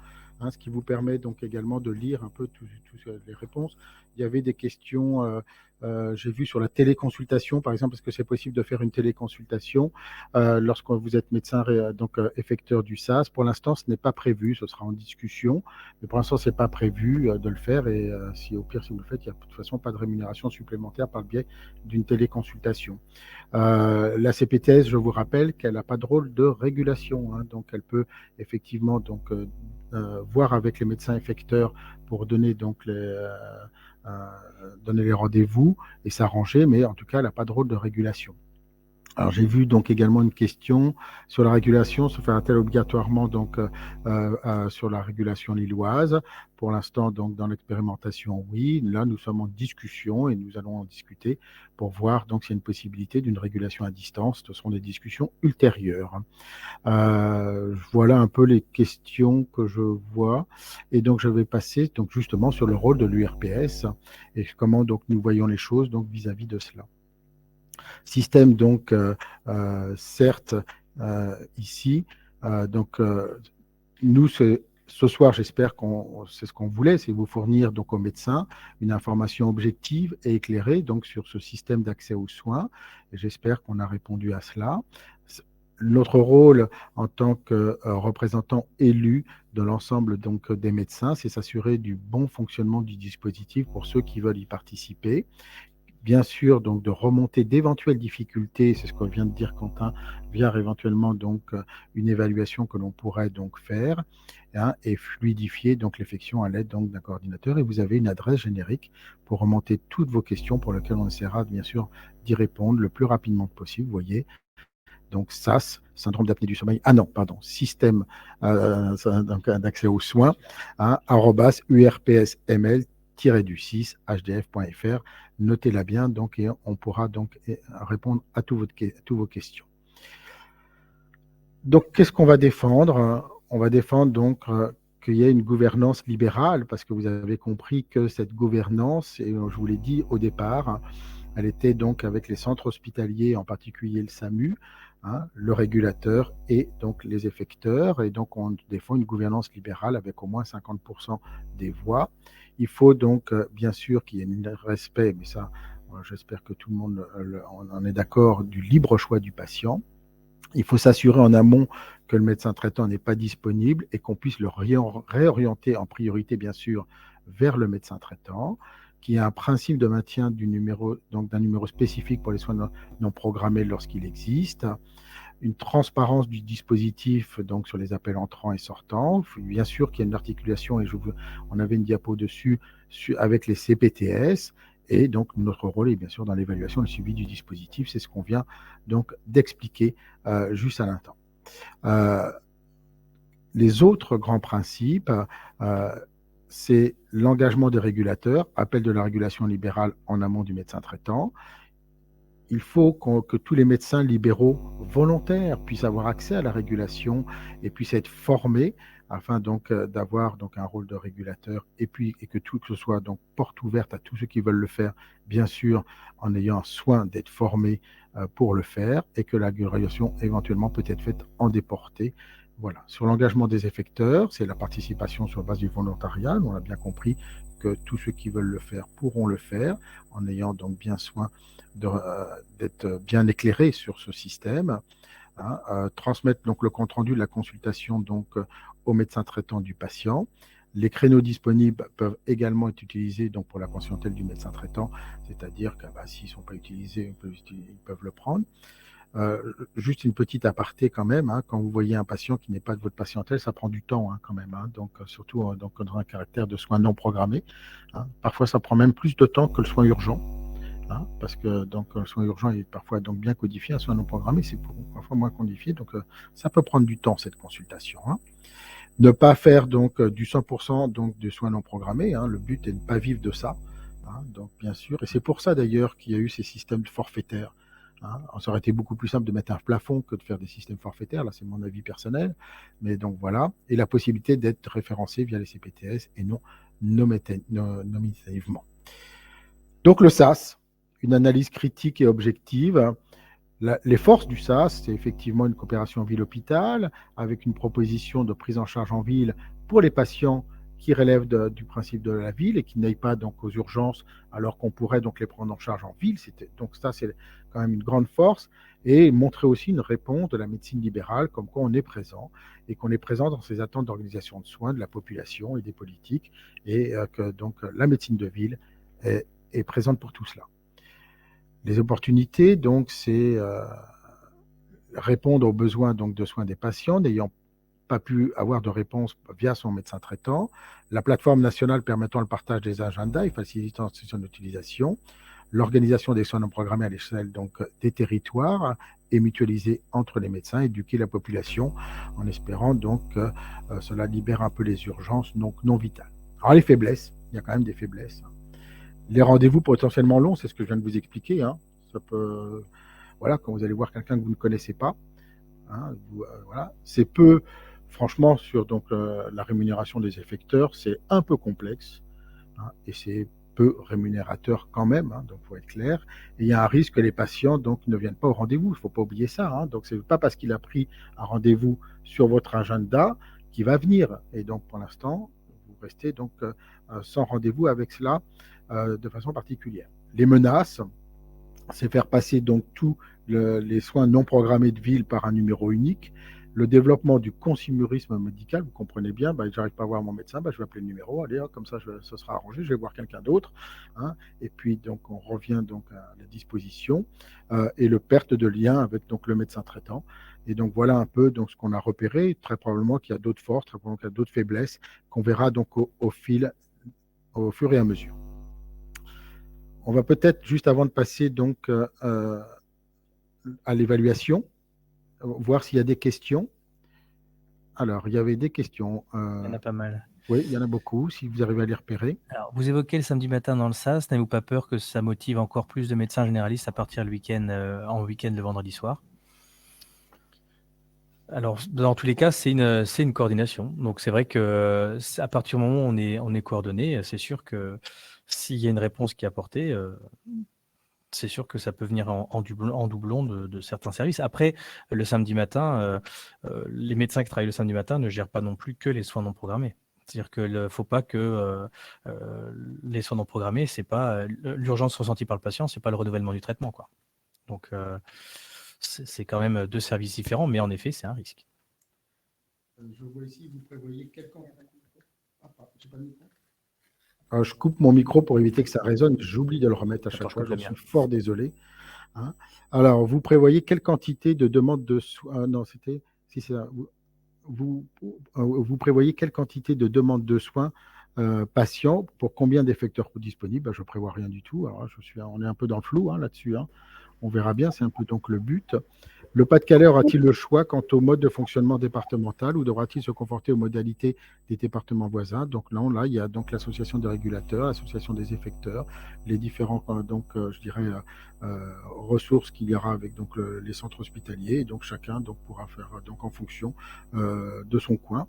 ce qui vous permet donc également de lire un peu toutes les réponses. Il y avait des questions, j'ai vu sur la téléconsultation, par exemple, est-ce que c'est possible de faire une téléconsultation lorsque vous êtes médecin effecteur du SAS? Pour l'instant, ce n'est pas prévu, ce sera en discussion, mais pour l'instant, ce n'est pas prévu de le faire et au pire, si vous le faites, il n'y a de toute façon pas de rémunération supplémentaire par le biais d'une téléconsultation. La CPTS, je vous rappelle qu'elle n'a pas de rôle de régulation, donc elle peut effectivement voir avec les médecins effecteurs pour donner donner les rendez-vous et s'arranger, mais en tout cas, elle n'a pas de rôle de régulation. Alors j'ai vu donc également une question sur la régulation, se fera-t-elle obligatoirement donc sur la régulation lilloise? Pour l'instant donc dans l'expérimentation oui, là nous sommes en discussion et nous allons en discuter pour voir donc s'il y a une possibilité d'une régulation à distance. Ce seront des discussions ultérieures. Voilà un peu les questions que je vois et donc je vais passer donc justement sur le rôle de l'URPS et comment donc nous voyons les choses donc vis-à-vis de cela. Système donc certes ici donc nous ce soir j'espère c'est ce qu'on voulait, c'est vous fournir donc aux médecins une information objective et éclairée donc sur ce système d'accès aux soins et j'espère qu'on a répondu à cela. Notre rôle en tant que représentant élu de l'ensemble donc des médecins, c'est s'assurer du bon fonctionnement du dispositif pour ceux qui veulent y participer. Bien sûr, donc de remonter d'éventuelles difficultés, c'est ce que vient de dire Quentin, via éventuellement donc une évaluation que l'on pourrait donc faire et fluidifier donc l'effectuation à l'aide donc d'un coordinateur. Et vous avez une adresse générique pour remonter toutes vos questions pour lesquelles on essaiera bien sûr d'y répondre le plus rapidement possible. Vous voyez, donc SAS, syndrome d'apnée du sommeil. Ah non, pardon, système d'accès aux soins, @urpsml-du6 hdf.fr. Notez-la bien, donc, et on pourra donc répondre à toutes vos questions. Donc, qu'est-ce qu'on va défendre? On va défendre donc qu'il y ait une gouvernance libérale, parce que vous avez compris que cette gouvernance, et je vous l'ai dit au départ, elle était donc avec les centres hospitaliers, en particulier le SAMU, le régulateur et donc les effecteurs. Et donc, on défend une gouvernance libérale avec au moins 50% des voix. Il faut donc, bien sûr, qu'il y ait un respect, mais ça, j'espère que tout le monde en est d'accord, du libre choix du patient. Il faut s'assurer en amont que le médecin traitant n'est pas disponible et qu'on puisse le réorienter en priorité, bien sûr, vers le médecin traitant, qu'il y ait un principe de maintien d'un numéro spécifique pour les soins non programmés lorsqu'il existe, une transparence du dispositif donc sur les appels entrants et sortants. Bien sûr qu'il y a une articulation, et on avait une diapo dessus, avec les CPTS, et donc notre rôle est bien sûr dans l'évaluation et le suivi du dispositif. C'est ce qu'on vient donc d'expliquer juste à l'instant. Les autres grands principes, c'est l'engagement des régulateurs, appel de la régulation libérale en amont du médecin traitant. Il faut que tous les médecins libéraux volontaires puissent avoir accès à la régulation et puissent être formés afin donc d'avoir donc un rôle de régulateur et que tout ce soit donc porte ouverte à tous ceux qui veulent le faire, bien sûr en ayant soin d'être formés pour le faire, et que la régulation éventuellement peut être faite en déporté. Voilà. Sur l'engagement des effecteurs, c'est la participation sur base du volontariat. On a bien compris que tous ceux qui veulent le faire pourront le faire en ayant donc bien soin d'être bien éclairés sur ce système. Transmettre donc le compte-rendu de la consultation donc au médecin traitant du patient. Les créneaux disponibles peuvent également être utilisés donc pour la patientèle du médecin traitant, c'est-à-dire que s'ils ne sont pas utilisés, ils peuvent le prendre. Juste une petite aparté quand même, quand vous voyez un patient qui n'est pas de votre patientèle, ça prend du temps quand même, donc surtout donc, dans un caractère de soins non programmés. Parfois, ça prend même plus de temps que le soin urgent, parce que donc, le soin urgent est parfois donc bien codifié, un soin non programmé, c'est parfois moins codifié, donc ça peut prendre du temps, cette consultation. Ne pas faire donc du 100% donc, de soins non programmés, le but est de ne pas vivre de ça, donc bien sûr, et c'est pour ça d'ailleurs qu'il y a eu ces systèmes forfaitaires. Ça aurait été beaucoup plus simple de mettre un plafond que de faire des systèmes forfaitaires, là c'est mon avis personnel, mais donc voilà, et la possibilité d'être référencé via les CPTS et non nominativement. Donc le SAS, une analyse critique et objective. Les forces du SAS, c'est effectivement une coopération ville-hôpital avec une proposition de prise en charge en ville pour les patients qui relèvent du principe de la ville et qui n'aillent pas donc aux urgences alors qu'on pourrait donc les prendre en charge en ville. Donc ça, c'est quand même une grande force, et montrer aussi une réponse de la médecine libérale, comme quoi on est présent et qu'on est présent dans ces attentes d'organisation de soins de la population et des politiques, et que donc la médecine de ville est présente pour tout cela. Les opportunités, donc, c'est répondre aux besoins donc, de soins des patients n'ayant pas pu avoir de réponse via son médecin traitant. La plateforme nationale permettant le partage des agendas et facilitant son utilisation. l'organisation des soins non programmés à l'échelle donc des territoires et mutualiser entre les médecins, éduquer la population en espérant donc cela libère un peu les urgences donc non vitales. Alors les faiblesses, il y a quand même des faiblesses. Les rendez-vous potentiellement longs, c'est ce que je viens de vous expliquer. Hein. Ça peut, voilà, quand vous allez voir quelqu'un que vous ne connaissez pas, hein, voilà, c'est peu, franchement, sur donc la rémunération des effecteurs, c'est un peu complexe, hein, et c'est peu rémunérateur quand même, hein, donc il faut être clair. Et il y a un risque que les patients donc ne viennent pas au rendez-vous. Il ne faut pas oublier ça. Hein. Donc c'est pas parce qu'il a pris un rendez-vous sur votre agenda qu'il va venir. Et donc pour l'instant, vous restez donc sans rendez-vous avec cela de façon particulière. Les menaces, c'est faire passer donc tous les soins non programmés de ville par un numéro unique. Le développement du consumérisme médical, vous comprenez bien, j'arrive pas à voir mon médecin, je vais appeler le numéro, allez, comme ça, ça sera arrangé, je vais voir quelqu'un d'autre. Hein, et puis, donc, on revient donc à la disposition et le perte de lien avec donc, le médecin traitant. Et donc, voilà un peu donc, ce qu'on a repéré. Très probablement qu'il y a d'autres forces, très probablement qu'il y a d'autres faiblesses qu'on verra donc au fur et à mesure. On va peut-être, juste avant de passer donc à l'évaluation, voir s'il y a des questions. Alors, il y avait des questions. Il y en a pas mal. Oui, il y en a beaucoup, si vous arrivez à les repérer. Alors, vous évoquez le samedi matin dans le SAS. N'avez-vous pas peur que ça motive encore plus de médecins généralistes à partir le week-end, en week-end le vendredi soir? Alors, dans tous les cas, c'est une coordination. Donc, c'est vrai que à partir du moment où on est coordonné, c'est sûr que s'il y a une réponse qui est apportée, c'est sûr que ça peut venir en doublon de certains services. Après, le samedi matin, les médecins qui travaillent le samedi matin ne gèrent pas non plus que les soins non programmés. C'est-à-dire qu'il ne faut pas que les soins non programmés, c'est pas l'urgence ressentie par le patient, c'est pas le renouvellement du traitement, quoi. Donc, c'est quand même deux services différents, mais en effet, c'est un risque. Je vois ici, vous prévoyez quel temps? J'ai pas de micro. Je coupe mon micro pour éviter que ça résonne. J'oublie de le remettre à chaque fois. Je suis fort désolé. Hein. Alors, vous prévoyez quelle quantité de demandes de soins? Non, c'était. Si c'est ça. Vous prévoyez quelle quantité de demandes de soins patients pour combien d'effecteurs disponibles? Je ne prévois rien du tout. Alors, on est un peu dans le flou hein, là-dessus. Hein. On verra bien, c'est un peu donc le but. Le Pas-de-Calais aura-t-il le choix quant au mode de fonctionnement départemental ou devra-t-il se conforter aux modalités des départements voisins? Donc là, il y a donc l'association des régulateurs, l'association des effecteurs, les différents je dirais ressources qu'il y aura avec donc les centres hospitaliers. Et donc chacun donc pourra faire donc en fonction de son coin.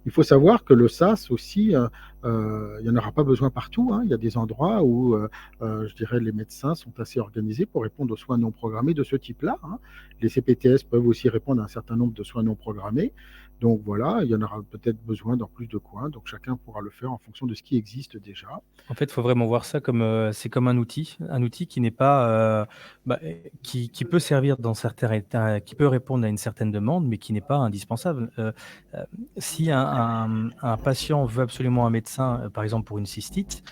Il faut savoir que le SAS aussi, il n'y en aura pas besoin partout. Hein. Il y a des endroits où, je dirais, les médecins sont assez organisés pour répondre aux soins non programmés de ce type-là. Hein. Les CPTS peuvent aussi répondre à un certain nombre de soins non programmés. Donc voilà, il y en aura peut-être besoin dans plus de coins. Donc chacun pourra le faire en fonction de ce qui existe déjà. En fait, il faut vraiment voir ça comme c'est comme un outil qui n'est pas qui peut servir dans certains états, qui peut répondre à une certaine demande, mais qui n'est pas indispensable. Si un patient veut absolument un médecin, par exemple pour une cystite,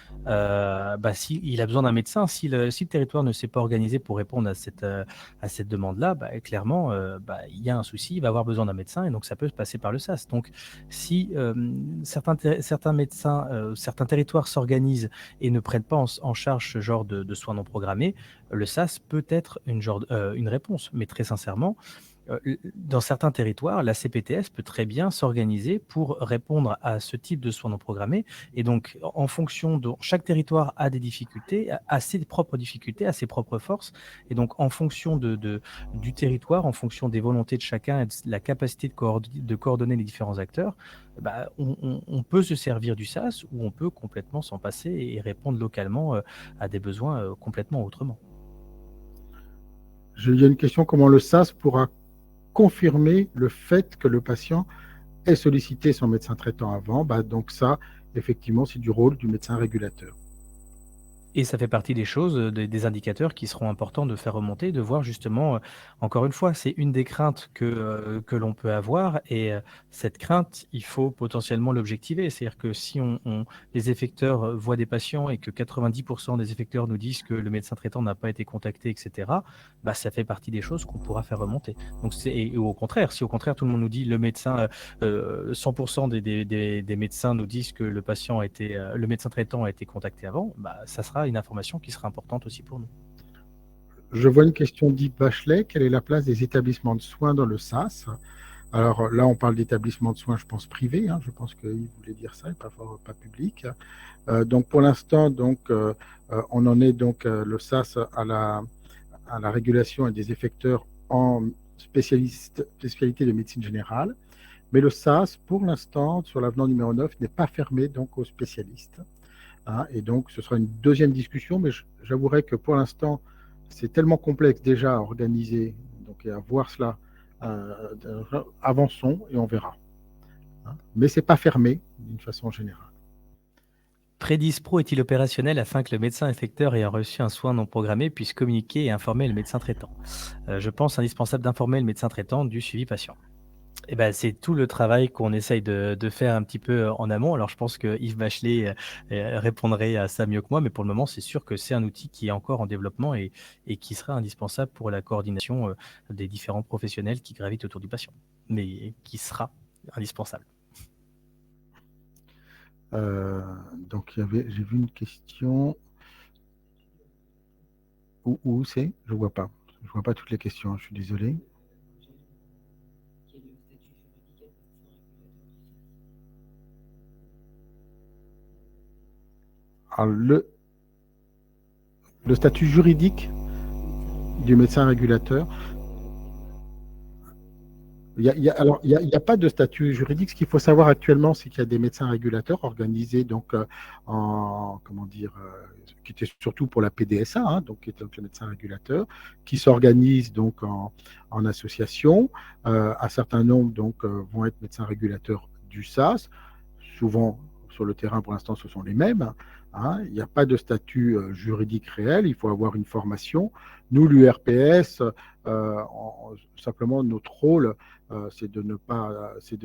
si il a besoin d'un médecin, si le territoire ne s'est pas organisé pour répondre à cette demande-là, clairement, il y a un souci, il va avoir besoin d'un médecin et donc ça peut se passer par le SAS. Donc, si certains médecins, certains territoires s'organisent et ne prennent pas en charge ce genre de soins non programmés, le SAS peut être une réponse. Mais très sincèrement, dans certains territoires, la CPTS peut très bien s'organiser pour répondre à ce type de soins non programmés. Et donc, en fonction de chaque territoire a des difficultés, a ses propres difficultés, a ses propres forces. Et donc, en fonction du territoire, en fonction des volontés de chacun et de la capacité de coordonner les différents acteurs, on peut se servir du SAS ou on peut complètement s'en passer et répondre localement à des besoins complètement autrement. Il y a une question, comment le SAS pourra confirmer le fait que le patient ait sollicité son médecin traitant avant? Donc ça, effectivement, c'est du rôle du médecin régulateur. Et ça fait partie des choses, des indicateurs qui seront importants de faire remonter, de voir justement, encore une fois, c'est une des craintes que l'on peut avoir et cette crainte, il faut potentiellement l'objectiver. C'est-à-dire que si les effecteurs voient des patients et que 90% des effecteurs nous disent que le médecin traitant n'a pas été contacté, et cetera, ça fait partie des choses qu'on pourra faire remonter. Donc et au contraire, si au contraire tout le monde nous dit le médecin, 100% des médecins nous disent que le médecin traitant a été contacté avant, ça sera sera une information qui sera importante aussi pour nous. Je vois une question d'Yves Bachelet. Quelle est la place des établissements de soins dans le SAS? Alors là, on parle d'établissements de soins, je pense, privés. Je pense qu'il voulait dire ça, et pas public. Donc pour l'instant, on en est le SAS à la régulation et des effecteurs en spécialité de médecine générale. Mais le SAS, pour l'instant, sur l'avenant numéro 9, n'est pas fermé aux spécialistes. Et donc, ce sera une deuxième discussion, mais j'avouerai que pour l'instant, c'est tellement complexe déjà à organiser et à voir cela. Avançons et on verra. Mais ce n'est pas fermé d'une façon générale. Prédis Pro est-il opérationnel afin que le médecin effecteur ayant reçu un soin non programmé puisse communiquer et informer le médecin traitant? Je pense indispensable d'informer le médecin traitant du suivi patient. Eh ben, c'est tout le travail qu'on essaye de faire un petit peu en amont. Alors, je pense que Yves Bachelet répondrait à ça mieux que moi, mais pour le moment, c'est sûr que c'est un outil qui est encore en développement et qui sera indispensable pour la coordination des différents professionnels qui gravitent autour du patient, mais qui sera indispensable. Donc, j'ai vu une question. Où c'est? Je ne vois pas. Je ne vois pas toutes les questions, je suis désolé. Alors, le statut juridique du médecin régulateur. Il n'y a pas de statut juridique. Ce qu'il faut savoir actuellement, c'est qu'il y a des médecins régulateurs organisés qui étaient surtout pour la PDSA, qui est le médecin régulateur, qui s'organisent en association. Un certain nombre vont être médecins régulateurs du SAS. Souvent, sur le terrain, pour l'instant, ce sont les mêmes. Il n'y a pas de statut juridique réel, il faut avoir une formation. Nous, l'URPS, simplement notre rôle, c'est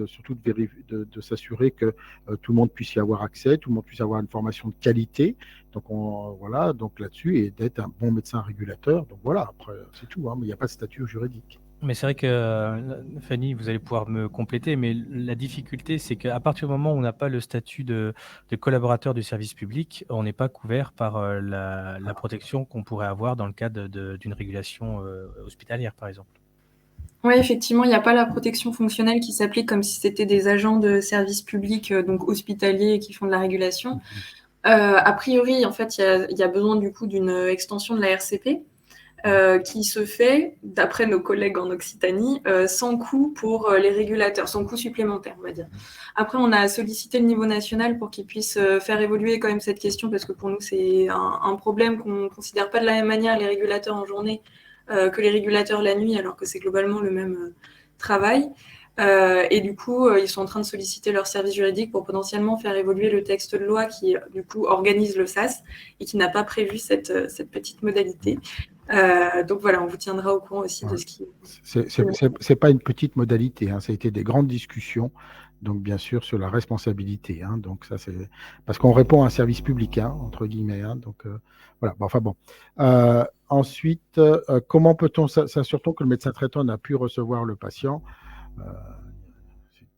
surtout de s'assurer que tout le monde puisse y avoir accès, tout le monde puisse avoir une formation de qualité. Donc là-dessus, et d'être un bon médecin régulateur. Donc voilà, après, c'est tout, mais il n'y a pas de statut juridique. Mais c'est vrai que, Fanny, vous allez pouvoir me compléter, mais la difficulté, c'est qu'à partir du moment où on n'a pas le statut de collaborateur du service public, on n'est pas couvert par la protection qu'on pourrait avoir dans le cadre d'une régulation hospitalière, par exemple. Oui, effectivement, il n'y a pas la protection fonctionnelle qui s'applique comme si c'était des agents de service public, donc hospitaliers, qui font de la régulation. A priori, en fait, il y a besoin du coup d'une extension de la RCP. Qui se fait, d'après nos collègues en Occitanie, sans coût pour les régulateurs, sans coût supplémentaire, on va dire. Après, on a sollicité le niveau national pour qu'il puisse faire évoluer quand même cette question, parce que pour nous, c'est un problème qu'on ne considère pas de la même manière les régulateurs en journée que les régulateurs la nuit, alors que c'est globalement le même travail. Et du coup, ils sont en train de solliciter leur service juridique pour potentiellement faire évoluer le texte de loi qui, du coup, organise le SAS et qui n'a pas prévu cette petite modalité. Donc voilà, on vous tiendra au courant aussi de ce qui... C'est pas une petite modalité, ça a été des grandes discussions, donc bien sûr sur la responsabilité. Donc ça, c'est parce qu'on répond à un service public, entre guillemets. Donc voilà. Bon. Ensuite, comment peut-on s'assurer que le médecin traitant n'a pu recevoir le patient?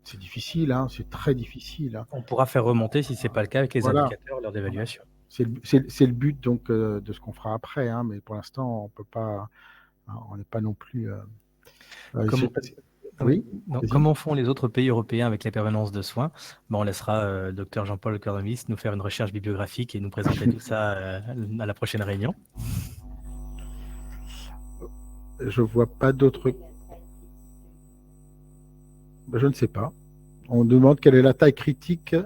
C'est difficile, c'est très difficile. On pourra faire remonter, si ce n'est pas le cas, avec les indicateurs lors d'évaluation. C'est le but de ce qu'on fera après, mais pour l'instant, on peut pas, on n'est pas non plus. Oui. Comment font les autres pays européens avec les permanences de soins? On laissera Dr Jean-Paul Cornelis nous faire une recherche bibliographique et nous présenter tout ça à la prochaine réunion. Je vois pas d'autres. Je ne sais pas. On demande quelle est la taille critique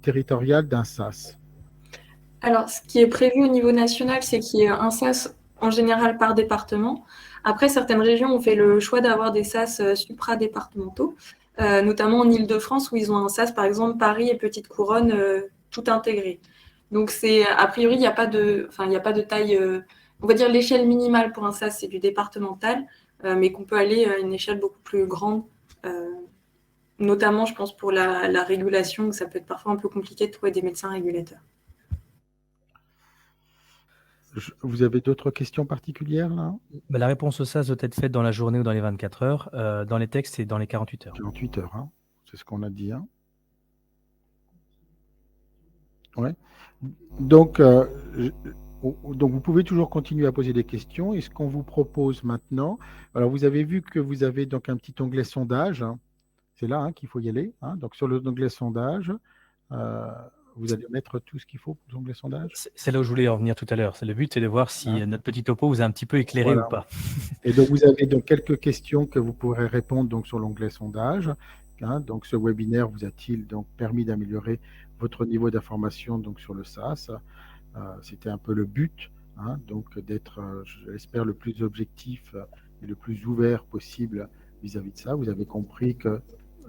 territoriale d'un SAS. Alors, ce qui est prévu au niveau national, c'est qu'il y ait un SAS en général par département. Après, certaines régions ont fait le choix d'avoir des SAS supradépartementaux, notamment en Île-de-France, où ils ont un SAS, par exemple, Paris et Petite Couronne, tout intégré. Donc, a priori, il n'y a pas de taille... on va dire l'échelle minimale pour un SAS, c'est du départemental, mais qu'on peut aller à une échelle beaucoup plus grande, notamment, je pense, pour la régulation, où ça peut être parfois un peu compliqué de trouver des médecins régulateurs. Vous avez d'autres questions particulières là? La réponse au SAS doit être faite dans la journée ou dans les 24 heures. Dans les textes, c'est dans les 48 heures. 48 heures, c'est ce qu'on a dit. Ouais. Donc, donc, vous pouvez toujours continuer à poser des questions. Et ce qu'on vous propose maintenant, alors vous avez vu que vous avez donc un petit onglet sondage, hein. C'est là qu'il faut y aller, hein. Donc, sur l'onglet sondage, euh, vous allez mettre tout ce qu'il faut pour l'onglet sondage. C'est là où je voulais en venir tout à l'heure. Le but, c'est de voir si Hein. notre petit topo vous a un petit peu éclairé Voilà. ou pas. Et donc, vous avez donc quelques questions que vous pourrez répondre donc, sur l'onglet sondage, hein. Donc, ce webinaire vous a-t-il donc permis d'améliorer votre niveau d'information donc, sur le SaaS? C'était un peu le but, hein, donc d'être, j'espère, le plus objectif et le plus ouvert possible vis-à-vis de ça. Vous avez compris que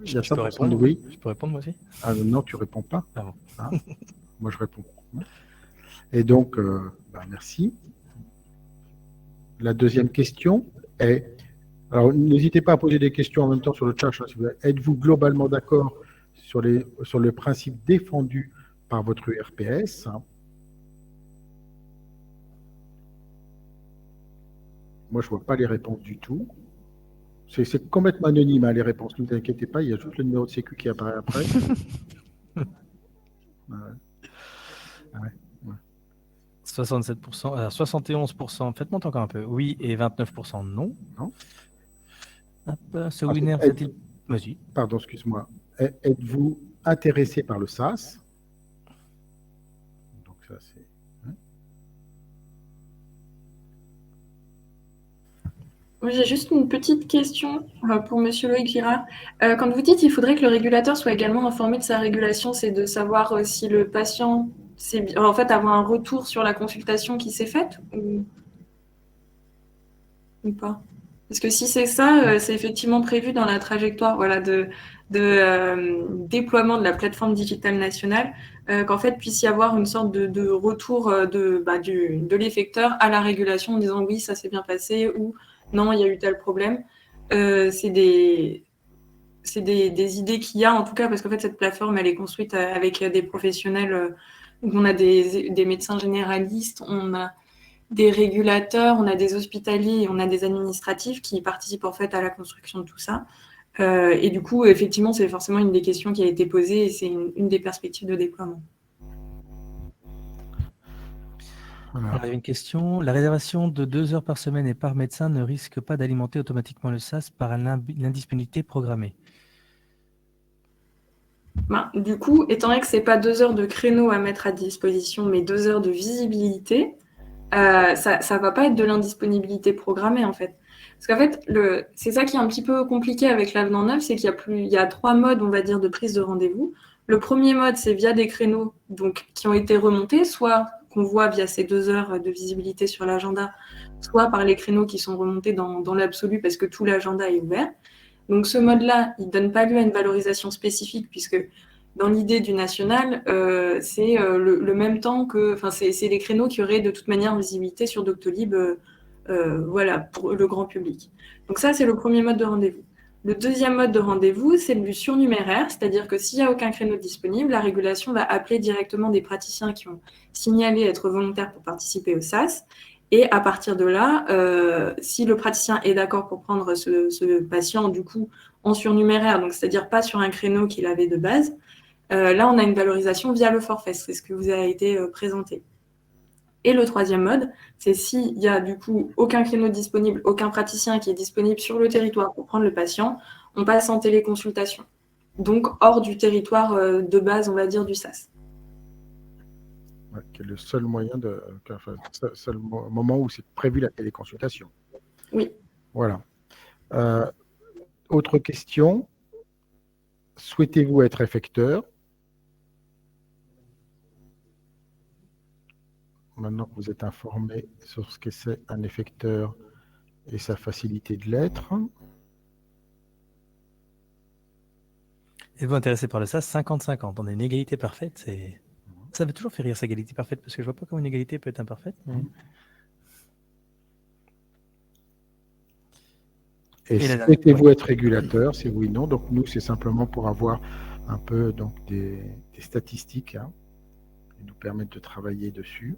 il y a Je peux 100% de répondre? oui. Je peux répondre moi aussi? Ah non, tu réponds pas. Ah bon. Hein. Moi, je réponds. Et donc, merci. La deuxième question est, alors n'hésitez pas à poser des questions en même temps sur le chat. Êtes-vous globalement d'accord sur le principe défendu par votre URPS? Moi, je ne vois pas les réponses du tout. C'est complètement anonyme, hein, les réponses. Ne vous inquiétez pas, il y a juste le numéro de sécu qui apparaît après. Ouais. Ouais. 67%, 71%, faites monter encore un peu, oui, et 29% non. Non. Ce webinaire vous a-t-il... Vas-y. Pardon, excuse-moi. Êtes-vous intéressé par le SaaS? Donc ça, c'est... Oui, j'ai juste une petite question pour Monsieur Loïc Girard. Quand vous dites qu'il faudrait que le régulateur soit également informé de sa régulation, c'est de savoir si le patient, en fait, avoir un retour sur la consultation qui s'est faite ou pas? Parce que si c'est ça, c'est effectivement prévu dans la trajectoire de déploiement de la plateforme digitale nationale, qu'en fait puisse y avoir une sorte de retour de l'effecteur à la régulation en disant oui, ça s'est bien passé ou non, il y a eu tel problème. C'est des idées qu'il y a en tout cas parce qu'en fait cette plateforme elle est construite avec des professionnels. Donc on a des médecins généralistes, on a des régulateurs, on a des hospitaliers et on a des administratifs qui participent en fait à la construction de tout ça. Et du coup, effectivement, c'est forcément une des questions qui a été posée et c'est une des perspectives de déploiement. Voilà. Alors, il y a une question. La réservation de 2 heures par semaine et par médecin ne risque pas d'alimenter automatiquement le SaaS par l'indisponibilité programmée? Du coup, étant donné que ce n'est pas 2 heures de créneau à mettre à disposition, mais 2 heures de visibilité, ça ne va pas être de l'indisponibilité programmée en fait. Parce qu'en fait, c'est ça qui est un petit peu compliqué avec l'avenant 9, c'est qu'il y a 3 modes, on va dire, de prise de rendez-vous. Le premier mode, c'est via des créneaux qui ont été remontés, soit qu'on voit via ces 2 heures de visibilité sur l'agenda, soit par les créneaux qui sont remontés dans l'absolu parce que tout l'agenda est ouvert. Donc ce mode-là, il ne donne pas lieu à une valorisation spécifique puisque dans l'idée du national, c'est le même temps que... Enfin, c'est les créneaux qui auraient de toute manière visibilité sur Doctolib pour le grand public. Donc ça, c'est le premier mode de rendez-vous. Le deuxième mode de rendez-vous, c'est du surnuméraire, c'est-à-dire que s'il n'y a aucun créneau disponible, la régulation va appeler directement des praticiens qui ont signalé être volontaires pour participer au SAS. Et à partir de là, si le praticien est d'accord pour prendre ce patient, du coup, en surnuméraire, donc c'est-à-dire pas sur un créneau qu'il avait de base, là, on a une valorisation via le forfait, c'est ce que vous a été présenté. Et le troisième mode, c'est s'il y a du coup aucun créneau disponible, aucun praticien qui est disponible sur le territoire pour prendre le patient, on passe en téléconsultation. Donc hors du territoire de base, on va dire, du SAS. Ouais, qui est le seul moyen seul moment où c'est prévu la téléconsultation. Oui. Voilà. Autre question. Souhaitez-vous être effecteur? Maintenant que vous êtes informé sur ce que c'est un effecteur et sa facilité de l'être. Êtes-vous intéressé par le SAS? 50-50. On a une égalité parfaite. Ça m'a toujours fait rire, cette égalité parfaite, parce que je vois pas comment une égalité peut être imparfaite. Mais... Et souhaitez-vous être régulateur? C'est oui, non. Donc nous, c'est simplement pour avoir un peu des statistiques et nous permettre de travailler dessus.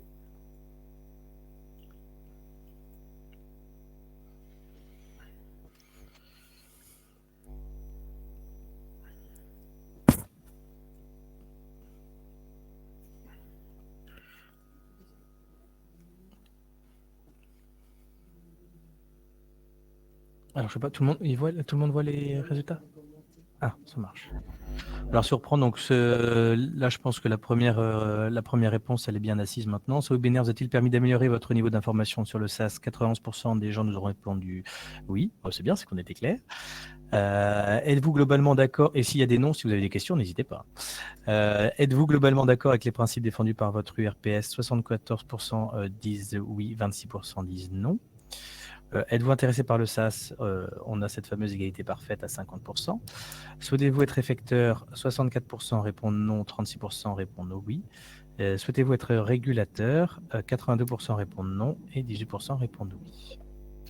Alors, je sais pas, tout le monde voit les résultats? Ah, ça marche. Alors, surprendre, donc là, je pense que la première réponse, elle est bien assise maintenant. Ce webinaire vous a-t-il permis d'améliorer votre niveau d'information sur le SaaS? 91% des gens nous auront répondu oui. Oh, c'est bien, c'est qu'on était clair. Êtes-vous globalement d'accord? Et s'il y a des noms, si vous avez des questions, n'hésitez pas. Êtes-vous globalement d'accord avec les principes défendus par votre URPS? 74% disent oui, 26% disent non. Êtes-vous intéressé par le SaaS? On a cette fameuse égalité parfaite à 50%. Souhaitez-vous être effecteur? 64% répondent non, 36% répondent oui. Souhaitez-vous être régulateur? 82% répondent non et 18% répondent oui.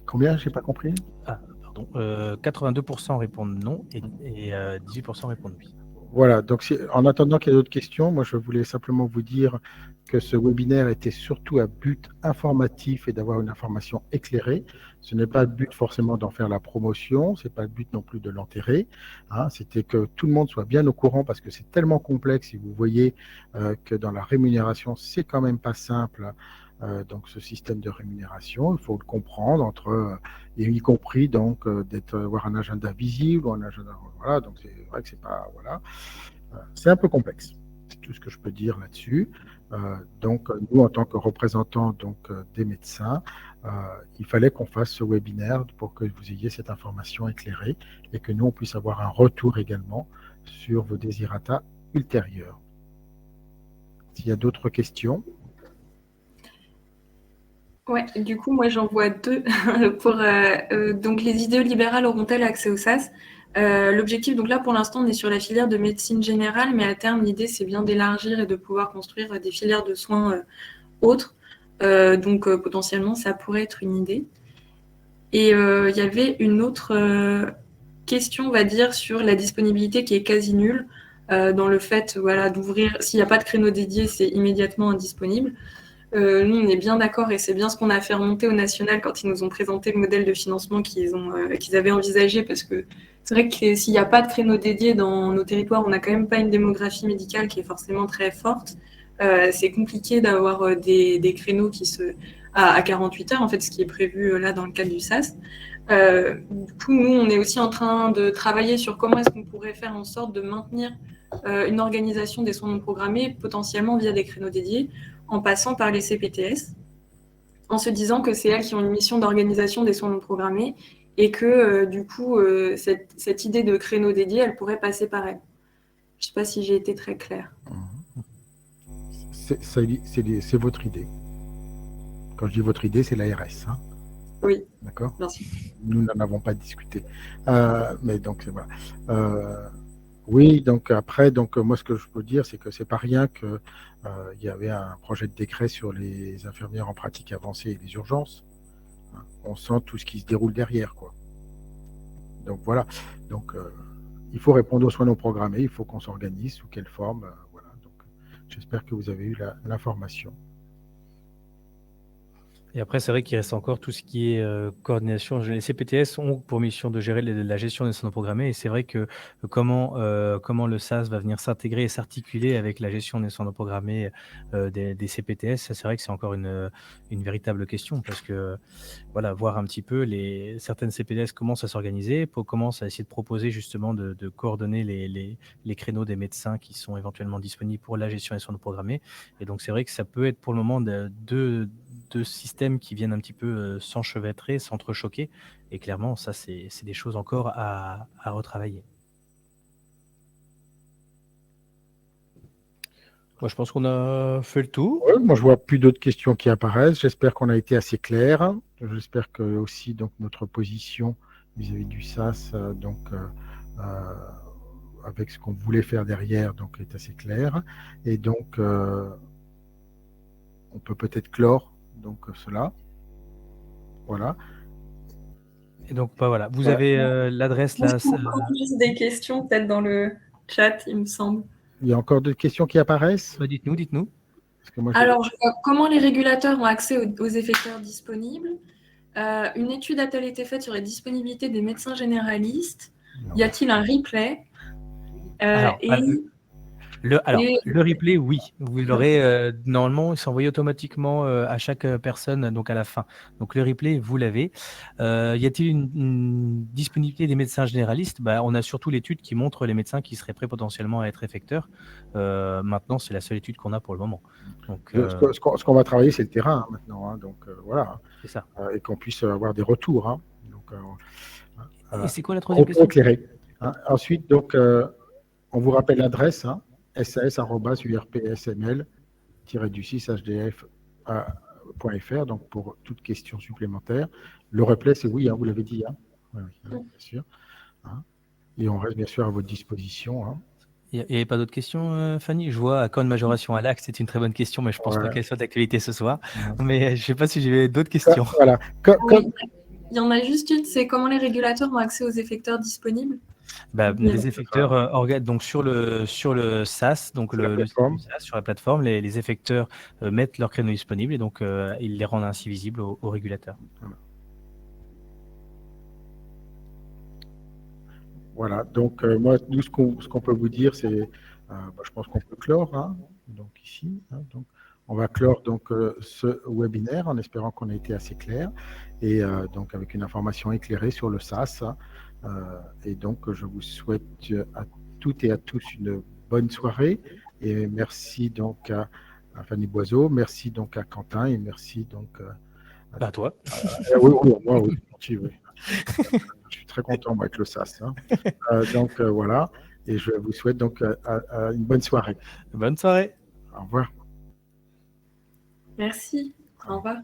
Combien? J'ai pas compris. Ah, pardon. 82% répondent non et 18% répondent oui. Voilà, donc en attendant qu'il y ait d'autres questions, moi je voulais simplement vous dire que ce webinaire était surtout à but informatif et d'avoir une information éclairée. Ce n'est pas le but forcément d'en faire la promotion, ce n'est pas le but non plus de l'enterrer. Hein. C'était que tout le monde soit bien au courant parce que c'est tellement complexe et vous voyez que dans la rémunération, c'est quand même pas simple. Donc ce système de rémunération, il faut le comprendre et y compris donc d'avoir un agenda visible ou un agenda, voilà, donc c'est vrai que c'est pas, voilà, c'est un peu complexe. C'est tout ce que je peux dire là-dessus. Donc nous, en tant que représentants des médecins, il fallait qu'on fasse ce webinaire pour que vous ayez cette information éclairée et que nous, on puisse avoir un retour également sur vos désirata ultérieurs. S'il y a d'autres questions. Ouais, du coup, moi j'en vois deux. Donc, les idéaux libérales auront-elles accès au SaaS? L'objectif, donc là pour l'instant, on est sur la filière de médecine générale, mais à terme, l'idée c'est bien d'élargir et de pouvoir construire des filières de soins autres. Donc, potentiellement, ça pourrait être une idée. Et il y avait une autre question, on va dire, sur la disponibilité qui est quasi nulle, dans le fait voilà, d'ouvrir, s'il n'y a pas de créneau dédié, c'est immédiatement indisponible. Nous, on est bien d'accord et c'est bien ce qu'on a fait remonter au national quand ils nous ont présenté le modèle de financement qu'ils avaient envisagé, parce que c'est vrai que s'il n'y a pas de créneau dédié dans nos territoires, on n'a quand même pas une démographie médicale qui est forcément très forte. C'est compliqué d'avoir des créneaux à 48 heures, en fait, ce qui est prévu là dans le cadre du SaaS. Du coup, nous, on est aussi en train de travailler sur comment est-ce qu'on pourrait faire en sorte de maintenir une organisation des soins non programmés, potentiellement via des créneaux dédiés, en passant par les CPTS, en se disant que c'est elles qui ont une mission d'organisation des soins non programmés et que du coup, cette idée de créneau dédié, elle pourrait passer par elles. Je ne sais pas si j'ai été très claire. C'est votre idée. Quand je dis votre idée, c'est l'ARS. Hein. Oui. D'accord. Merci. Nous n'en avons pas discuté. Mais donc, voilà. Oui, donc après, moi, ce que je peux dire, c'est que c'est pas rien que il y avait un projet de décret sur les infirmières en pratique avancée et les urgences. Hein. On sent tout ce qui se déroule derrière, quoi. Donc voilà. Donc il faut répondre aux soins non programmés. Il faut qu'on s'organise sous quelle forme. Voilà. Donc j'espère que vous avez eu l'information. Et après, c'est vrai qu'il reste encore tout ce qui est coordination. Les CPTS ont pour mission de gérer la gestion des soins non programmés. Et c'est vrai que comment le SaaS va venir s'intégrer et s'articuler avec la gestion des soins non programmés des CPTS, c'est vrai que c'est encore une véritable question. Parce que, voilà, voir un petit peu certaines CPTS commencent à s'organiser, commencent à essayer de proposer justement de coordonner les créneaux des médecins qui sont éventuellement disponibles pour la gestion des soins non programmés. Et donc, c'est vrai que ça peut être pour le moment deux systèmes qui viennent un petit peu s'enchevêtrer, s'entrechoquer. Et clairement, ça, c'est des choses encore à retravailler. Moi, je pense qu'on a fait le tour. Ouais, moi, je vois plus d'autres questions qui apparaissent. J'espère qu'on a été assez clair. J'espère que aussi notre position vis-à-vis du SaaS, avec ce qu'on voulait faire derrière, est assez claire. Et donc, on peut peut-être clore cela. Voilà. Et donc, voilà. Vous avez l'adresse là. Juste des questions peut-être dans le chat, il me semble. Il y a encore d'autres questions qui apparaissent? Dites-nous. Alors, comment les régulateurs ont accès aux effecteurs disponibles? Une étude a-t-elle été faite sur la disponibilité des médecins généralistes? Y a-t-il un replay? Le replay, oui. Vous l'aurez, normalement, c'est envoyé automatiquement à chaque personne, donc à la fin. Donc le replay, vous l'avez. Y a-t-il une disponibilité des médecins généralistes? On a surtout l'étude qui montre les médecins qui seraient prêts potentiellement à être effecteurs. Maintenant, c'est la seule étude qu'on a pour le moment. Donc, Ce qu'on va travailler, c'est le terrain maintenant. Donc voilà. c'est ça. Et qu'on puisse avoir des retours. Donc, Et c'est quoi la troisième propos question? éclairés. Ensuite, donc, on vous rappelle l'adresse, sas@urps-hdf.fr, donc pour toute question supplémentaire. Le replay, c'est oui, vous l'avez dit. Oui, bien sûr. Et on reste bien sûr à votre disposition. Il n'y avait pas d'autres questions, Fanny? Je vois, quand une majoration à l'AC, c'est une très bonne question, mais je pense pas qu'elle soit d'actualité ce soir. Mais je ne sais pas si j'ai d'autres questions. Voilà. Oui. Il y en a juste une, c'est comment les régulateurs ont accès aux effecteurs disponibles? Les effecteurs, donc sur le SaaS, donc le site du SaaS, sur la plateforme, les effecteurs mettent leur créneau disponible et donc ils les rendent ainsi visibles aux régulateurs. Voilà, donc moi, nous, ce qu'on peut vous dire, c'est, je pense qu'on peut clore, donc ici, donc on va clore donc ce webinaire en espérant qu'on ait été assez clair et donc avec une information éclairée sur le SaaS. Et donc, je vous souhaite à toutes et à tous une bonne soirée et merci donc à Fanny Boiseau, merci donc à Quentin et merci donc à toi. Oui, moi, oui. Je suis très content avec le SaaS. Donc voilà, et je vous souhaite donc une bonne soirée. Bonne soirée. Au revoir. Merci. Au revoir.